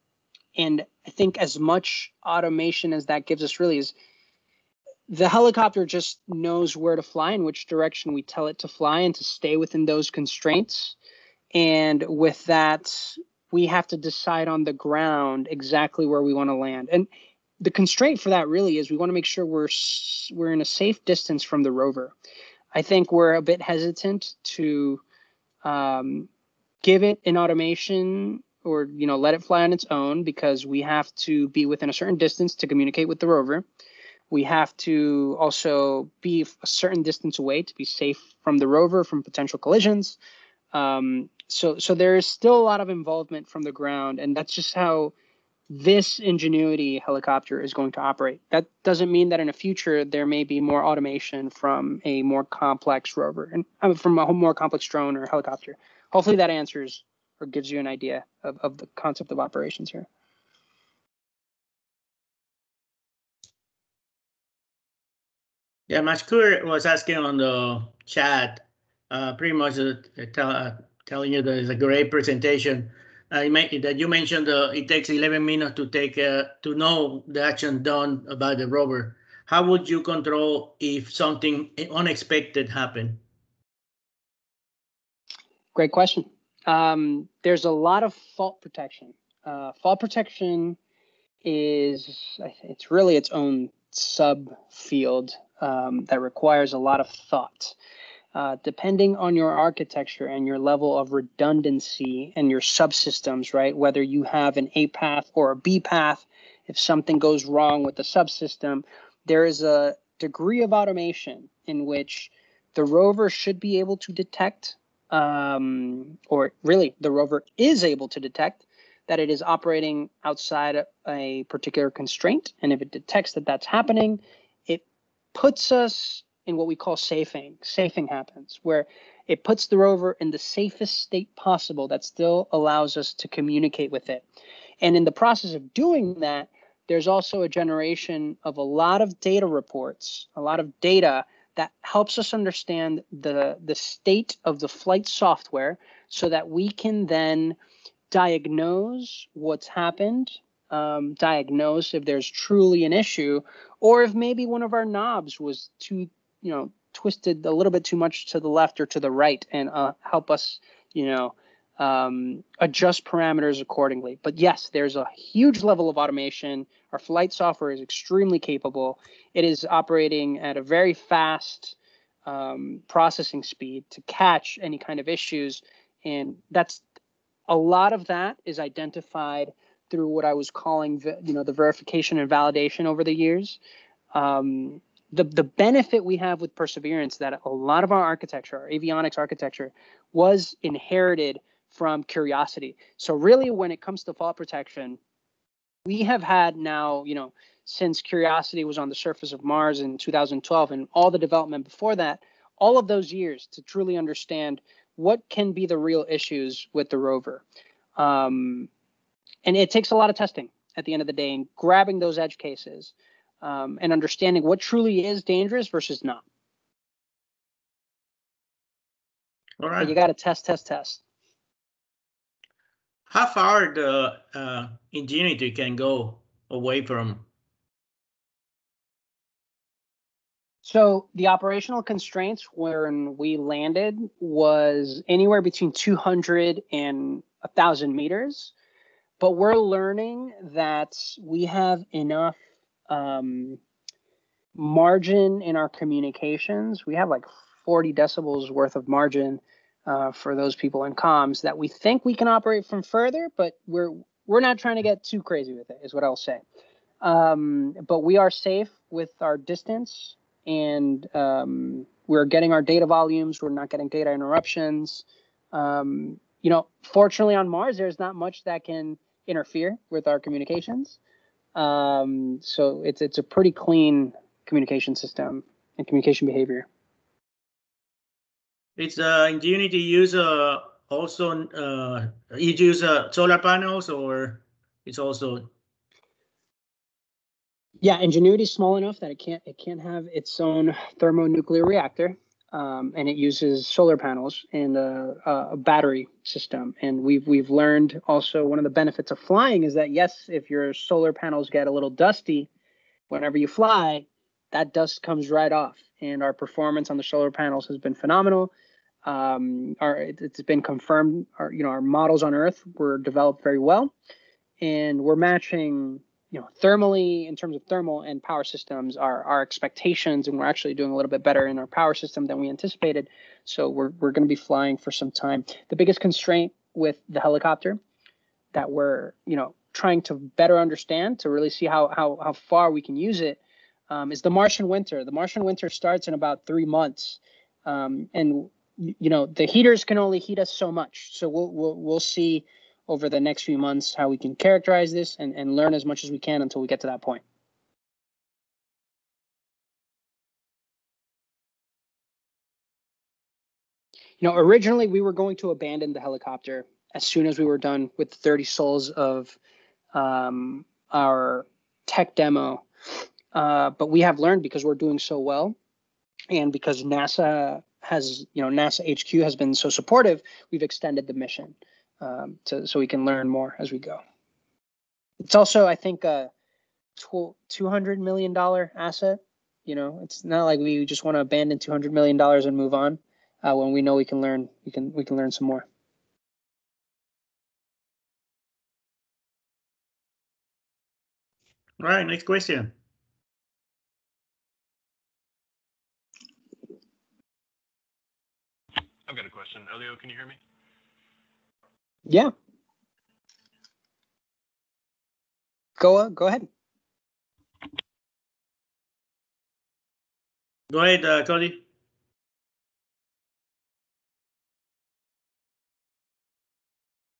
I think as much automation as that gives us really is the helicopter just knows where to fly, in which direction we tell it to fly, and to stay within those constraints. And with that, we have to decide on the ground exactly where we want to land. And the constraint for that really is we want to make sure we're in a safe distance from the rover. I think we're a bit hesitant to give it an automation or let it fly on its own, because we have to be within a certain distance to communicate with the rover. We have to also be a certain distance away to be safe from the rover, from potential collisions. So there is still a lot of involvement from the ground, and that's just how this Ingenuity helicopter is going to operate. That doesn't mean that in the future there may be more automation from a more complex rover, and from a more complex drone or helicopter. Hopefully that answers or gives you an idea of the concept of operations here. Yeah, Mashkur was asking on the chat, pretty much telling you that it's a great presentation. That you mentioned it takes 11 minutes to know the action done by the rover. How would you control if something unexpected happened? Great question. There's a lot of fault protection. Fault protection it's really its own subfield that requires a lot of thought. Depending on your architecture and your level of redundancy and your subsystems, right? Whether you have an A path or a B path, if something goes wrong with the subsystem, there is a degree of automation in which the rover should be able to detect, or really the rover is able to detect that it is operating outside a particular constraint. And if it detects that that's happening, it puts us in what we call safing. Safing happens, where it puts the rover in the safest state possible that still allows us to communicate with it. And in the process of doing that, there's also a generation of a lot of data reports, a lot of data that helps us understand the state of the flight software so that we can then diagnose what's happened, diagnose if there's truly an issue, or if maybe one of our knobs was too, twisted a little bit too much to the left or to the right, and help us, adjust parameters accordingly. But yes, there's a huge level of automation. Our flight software is extremely capable. It is operating at a very fast processing speed to catch any kind of issues. And that's a lot of that is identified through what I was calling, the verification and validation over the years. The benefit we have with Perseverance, that a lot of our architecture, our avionics architecture, was inherited from Curiosity. So really, when it comes to fault protection, we have had now, since Curiosity was on the surface of Mars in 2012 and all the development before that, all of those years to truly understand what can be the real issues with the rover. And it takes a lot of testing at the end of the day, and grabbing those edge cases and understanding what truly is dangerous versus not. All right. But you got to test. How far the Ingenuity can go away from? So the operational constraints when we landed was anywhere between 200 and 1,000 meters. But we're learning that we have enough margin in our communications. We have like 40 decibels worth of margin for those people in comms that we think we can operate from further, but we're not trying to get too crazy with it, is what I'll say. But we are safe with our distance, and we're getting our data volumes. We're not getting data interruptions. Fortunately on Mars, there's not much that can interfere with our communications. So it's a pretty clean communication system and communication behavior. It's Ingenuity use also you use solar panels, or it's also? Yeah, Ingenuity is small enough that it can't have its own thermonuclear reactor, and it uses solar panels and a battery system. And we've learned also one of the benefits of flying is that yes, if your solar panels get a little dusty, whenever you fly, that dust comes right off. And our performance on the solar panels has been phenomenal. It's been confirmed. Our models on Earth were developed very well, and we're matching, thermally, in terms of thermal and power systems, our expectations, and we're actually doing a little bit better in our power system than we anticipated. So we're going to be flying for some time. The biggest constraint with the helicopter that we're trying to better understand to really see how far we can use it is the Martian winter. The Martian winter starts in about 3 months, and the heaters can only heat us so much. So we'll see over the next few months how we can characterize this and learn as much as we can until we get to that point. Originally we were going to abandon the helicopter as soon as we were done with 30 sols of our tech demo. But we have learned, because we're doing so well, and because NASA HQ has been so supportive, we've extended the mission so we can learn more as we go. It's also, I think, a $200 million asset. It's not like we just want to abandon $200 million and move on when we know we can learn. We can learn some more. All right, next question. I've got a question. Elio, can you hear me? Yeah. Go ahead. Go ahead, Cody.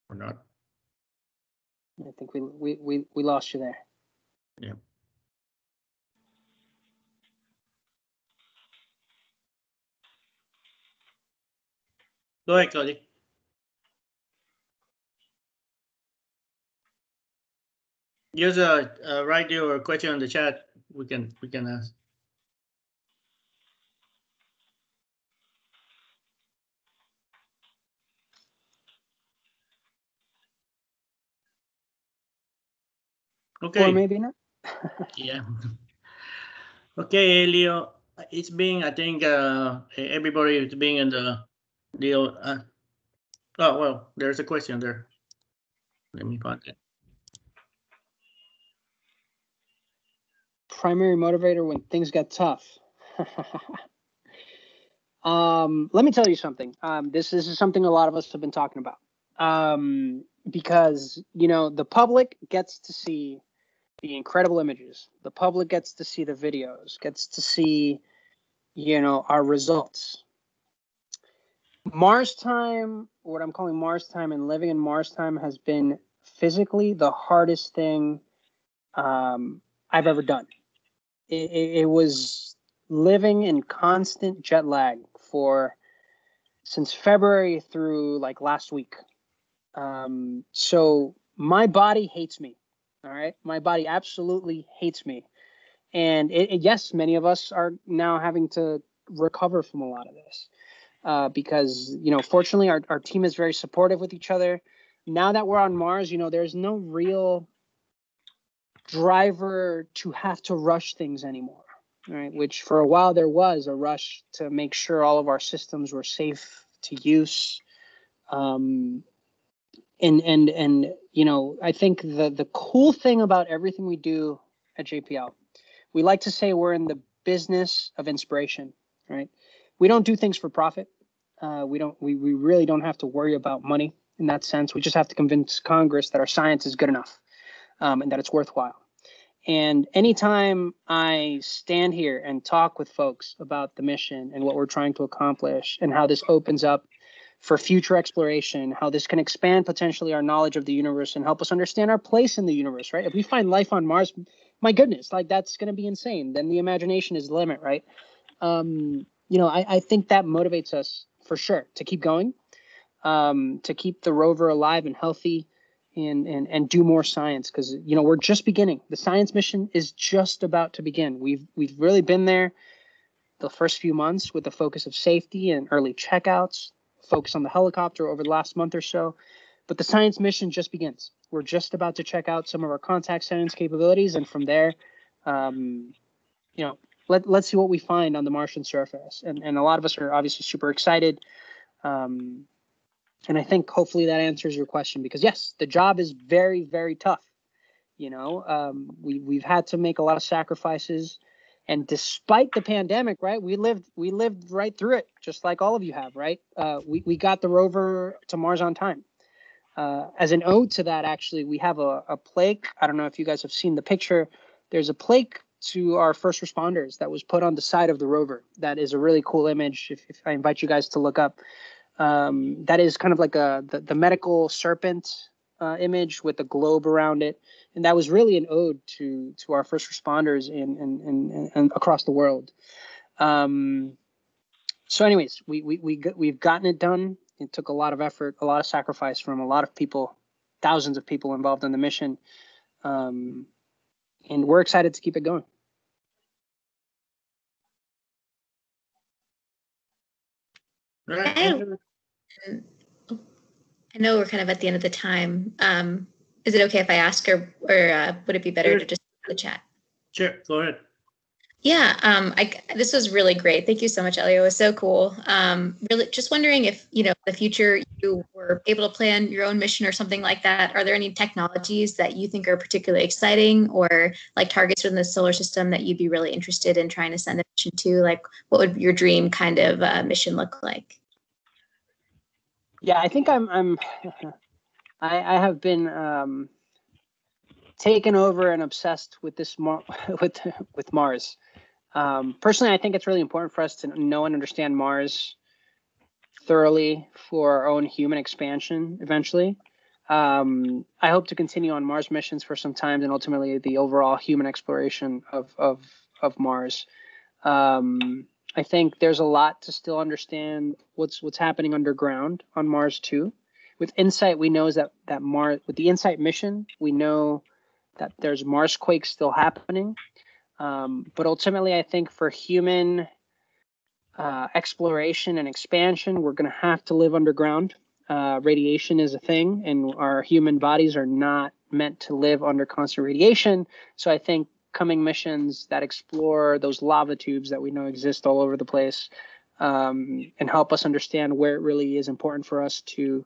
Or not? I think we lost you there. Yeah. Go ahead, Cody. Just write your question in the chat. We can ask. Okay. Or maybe not. Yeah. Okay, Elio. It's being, I think, everybody is being in the deal. Oh, well, there's a question there. Let me find it. Primary motivator when things get tough. Let me tell you something. This is something a lot of us have been talking about. Because, the public gets to see the incredible images. The public gets to see the videos, gets to see, our results. Mars time, what I'm calling Mars time and living in Mars time has been physically the hardest thing I've ever done. It was living in constant jet lag since February through like last week. So my body hates me. All right. My body absolutely hates me. And yes, many of us are now having to recover from a lot of this because, fortunately, our team is very supportive with each other. Now that we're on Mars, there's no real driver to have to rush things anymore. Right, which for a while there was a rush to make sure all of our systems were safe to use. And I think the cool thing about everything we do at JPL, we like to say we're in the business of inspiration, right? We don't do things for profit. We really don't have to worry about money in that sense. We just have to convince Congress that our science is good enough and that it's worthwhile. And anytime I stand here and talk with folks about the mission and what we're trying to accomplish and how this opens up for future exploration, how this can expand potentially our knowledge of the universe and help us understand our place in the universe, right? If we find life on Mars, my goodness, like that's going to be insane. Then the imagination is the limit, right? I think that motivates us for sure to keep going, to keep the rover alive and healthy. And do more science because we're just beginning. The science mission is just about to begin. We've really been there the first few months with the focus of safety and early checkouts, focus on the helicopter over the last month or so. But the science mission just begins. We're just about to check out some of our contact science capabilities, and from there, let's see what we find on the Martian surface. And a lot of us are obviously super excited. And I think hopefully that answers your question because yes, the job is very, very tough. We've had to make a lot of sacrifices, and despite the pandemic, right, we lived right through it, just like all of you have, right? We got the rover to Mars on time. As an ode to that, actually, we have a plaque. I don't know if you guys have seen the picture. There's a plaque to our first responders that was put on the side of the rover. That is a really cool image. If I invite you guys to look up. That is kind of like the medical serpent image with the globe around it, and that was really an ode to our first responders and across the world. So, anyways, we've gotten it done. It took a lot of effort, a lot of sacrifice from a lot of people, thousands of people involved in the mission, and we're excited to keep it going. Right. I know we're kind of at the end of the time. Is it okay if I ask, or would it be better to just the chat? Sure, go ahead. Yeah, this was really great. Thank you so much, Elio. It was so cool. Really, just wondering if in the future you were able to plan your own mission or something like that. Are there any technologies that you think are particularly exciting, or like targets within the solar system that you'd be really interested in trying to send a mission to? Like, what would your dream kind of mission look like? Yeah, I think I have been taken over and obsessed with this with Mars. Personally, I think it's really important for us to know and understand Mars thoroughly for our own human expansion eventually. I hope to continue on Mars missions for some time and ultimately the overall human exploration of Mars. I think there's a lot to still understand what's happening underground on Mars too. With InSight, we know that Mars, with the InSight mission, we know that there's Marsquakes still happening. But ultimately, I think for human exploration and expansion, we're going to have to live underground. Radiation is a thing, and our human bodies are not meant to live under constant radiation. So I think coming missions that explore those lava tubes that we know exist all over the place, and help us understand where it really is important for us to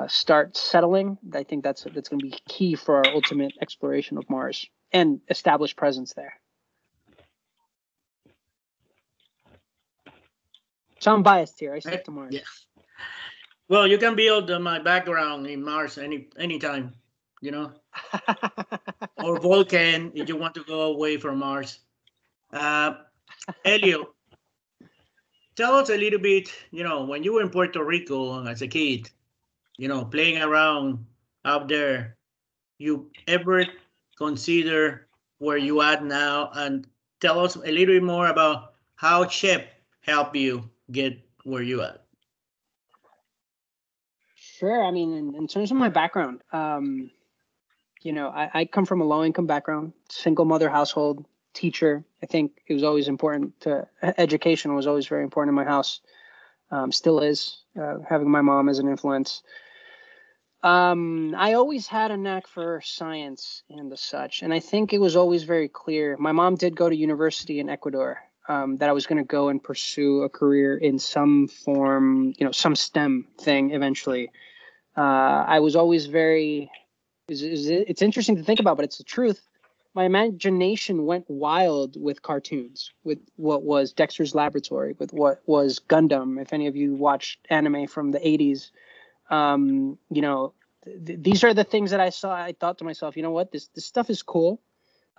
start settling. I think that's going to be key for our ultimate exploration of Mars and establish presence there. So I'm biased here. I stick to Mars. Yeah. Well, you can build my background in Mars anytime, you know, or Vulcan if you want to go away from Mars. Elio, tell us a little bit, you know, when you were in Puerto Rico as a kid, you know, playing around out there, you ever consider where you at now, and tell us a little bit more about how SHIP helped you get where you at. Sure. I mean, in terms of my background, you know, I come from a low-income background, single mother household, teacher. I think it was always important to education was always very important in my house. Still is, having my mom as an influence. I always had a knack for science and the such, and I think it was always very clear. My mom did go to university in Ecuador, that I was going to go and pursue a career in some form, you know, some STEM thing eventually. I was always very, it's interesting to think about, but it's the truth. My imagination went wild with cartoons, with what was Dexter's Laboratory, with what was Gundam. If any of you watched anime from the 80s, you know, these are the things that I saw. I thought to myself, you know what, this stuff is cool.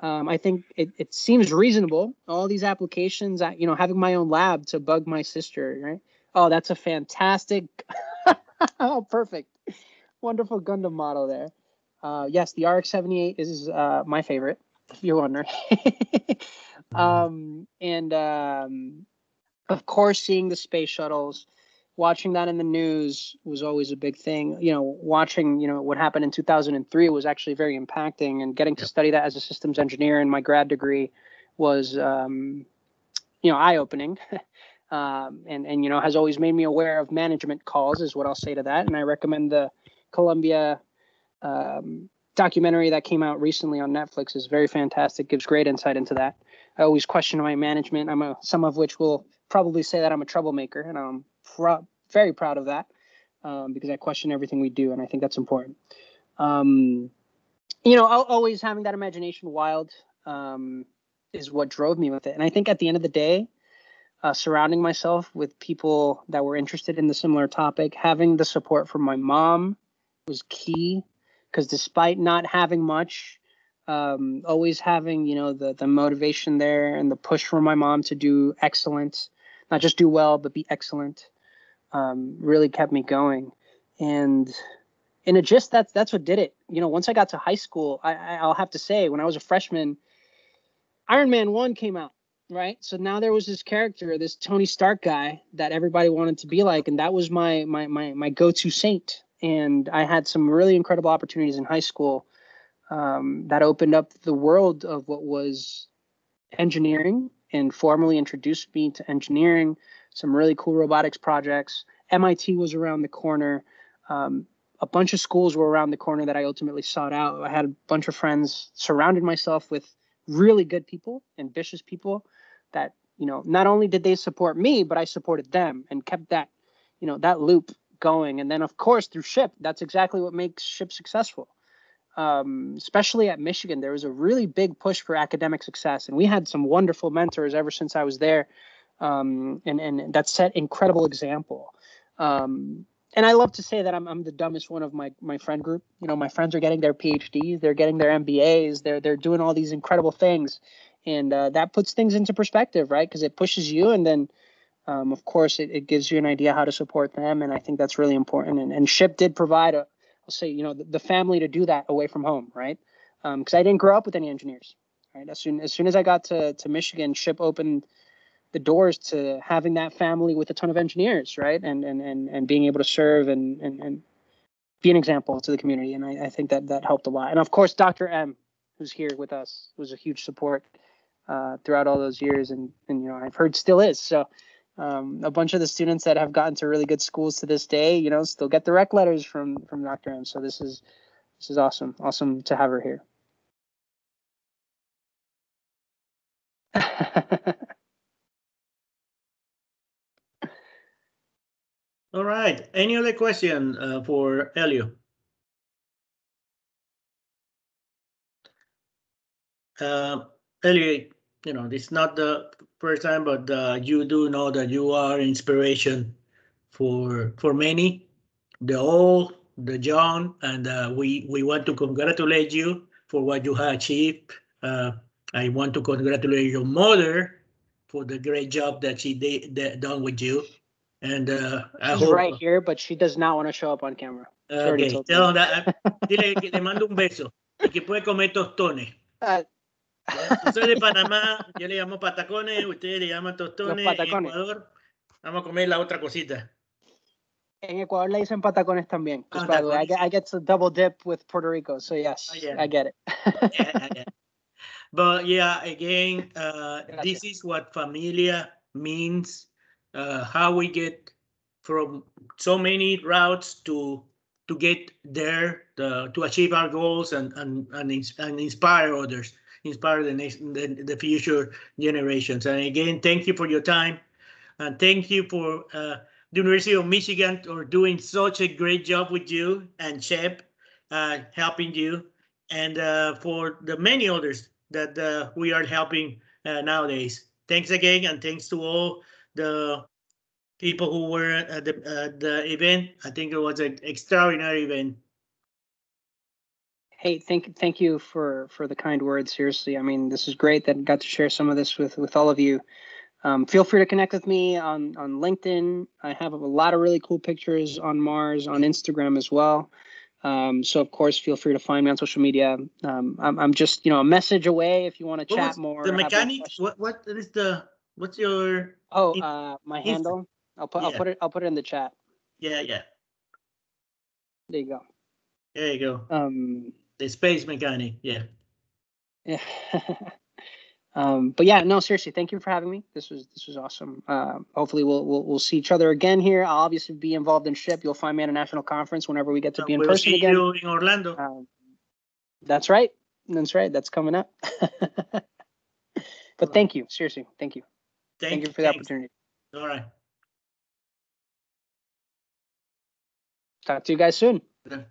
I think it seems reasonable. All these applications, you know, having my own lab to bug my sister, right? Oh, that's a fantastic, oh, perfect, wonderful Gundam model there. Yes, the RX-78 is my favorite, if you're wondering. Of course, seeing the space shuttles, watching that in the news was always a big thing. You know, watching, you know, what happened in 2003 was actually very impacting, and getting to study that as a systems engineer in my grad degree was, you know, eye-opening. And, you know, has always made me aware of management calls, is what I'll say to that. And I recommend the Columbia documentary that came out recently on Netflix. Is very fantastic, gives great insight into that. I always question my management. Some of which will probably say that I'm a troublemaker, and I'm very proud of that, because I question everything we do, and I think that's important. You know, always having that imagination wild is what drove me with it. And I think at the end of the day, surrounding myself with people that were interested in the similar topic, having the support from my mom was key, because despite not having much, always having, you know, the motivation there and the push from my mom to do excellent, not just do well, but be excellent, really kept me going. And in a gist, that's what did it. You know, once I got to high school, I'll have to say, when I was a freshman, Iron Man 1 came out. Right. So now there was this character, this Tony Stark guy that everybody wanted to be like. And that was my go-to saint. And I had some really incredible opportunities in high school that opened up the world of what was engineering and formally introduced me to engineering, some really cool robotics projects. MIT was around the corner. A bunch of schools were around the corner that I ultimately sought out. I had a bunch of friends, surrounded myself with really good people, ambitious people that, you know, not only did they support me, but I supported them, and kept that, you know, that loop going. And then, of course, through SHIP, that's exactly what makes SHIP successful. Especially at Michigan, there was a really big push for academic success, and we had some wonderful mentors ever since I was there, and that set incredible example. And I love to say that I'm the dumbest one of my friend group. You know, my friends are getting their PhDs, they're getting their MBAs, they're doing all these incredible things, and that puts things into perspective, right? Because it pushes you, and then, of course, it gives you an idea how to support them, and I think that's really important. And SHIP did provide I'll say, you know, the family to do that away from home, right? Because I didn't grow up with any engineers, right? As soon as I got to Michigan, SHIP opened the doors to having that family with a ton of engineers, right? And being able to serve and be an example to the community. And I think that helped a lot. And of course, Dr. M, who's here with us, was a huge support throughout all those years. And you know, I've heard still is. So a bunch of the students that have gotten to really good schools to this day, you know, still get direct letters from Dr. M. So this is This is awesome. Awesome to have her here. All right. Any other question for Elio? Elio, you know, this is not the first time, but you do know that you are inspiration for many, the old, the young, and we want to congratulate you for what you have achieved. I want to congratulate your mother for the great job that she done with you. And I She's hope right here, but she does not want to show up on camera. She already okay, told tell me. that. Dile que le mando un beso y que puede comer tostones. Yo soy de Panamá, yo le llamo patacones, ustedes le llaman tostones. En Ecuador, vamos a comer la otra cosita. En Ecuador le dicen patacones también. Just by the way, I get to double dip with Puerto Rico, so yes, yeah. I get it. Yeah. But yeah, again, this is what familia means. How we get from so many routes to get there, to achieve our goals and inspire others, inspire the future generations. And again, thank you for your time, and thank you for the University of Michigan for doing such a great job with you, and Shep helping you, and for the many others that we are helping nowadays. Thanks again, and thanks to all the people who were at the event. I think it was an extraordinary event. Hey, thank you for the kind words. Seriously, I mean, this is great that I got to share some of this with all of you. Feel free to connect with me on LinkedIn. I have a lot of really cool pictures on Mars, on Instagram as well. So of course, feel free to find me on social media. I'm just, a message away if you want to chat more. The mechanics. What's your? My handle. I'll put it in the chat. Yeah. There you go. There you go. The space mechanic. Yeah. Yeah. But yeah, no, seriously, thank you for having me. This was awesome. Hopefully we'll see each other again here. I'll obviously be involved in SHIP. You'll find me at a national conference whenever we get to be in person again. We'll see you in Orlando. That's right. That's coming up. But thank you. Seriously, thank you. Thank you for the opportunity. All right. Talk to you guys soon. Yeah.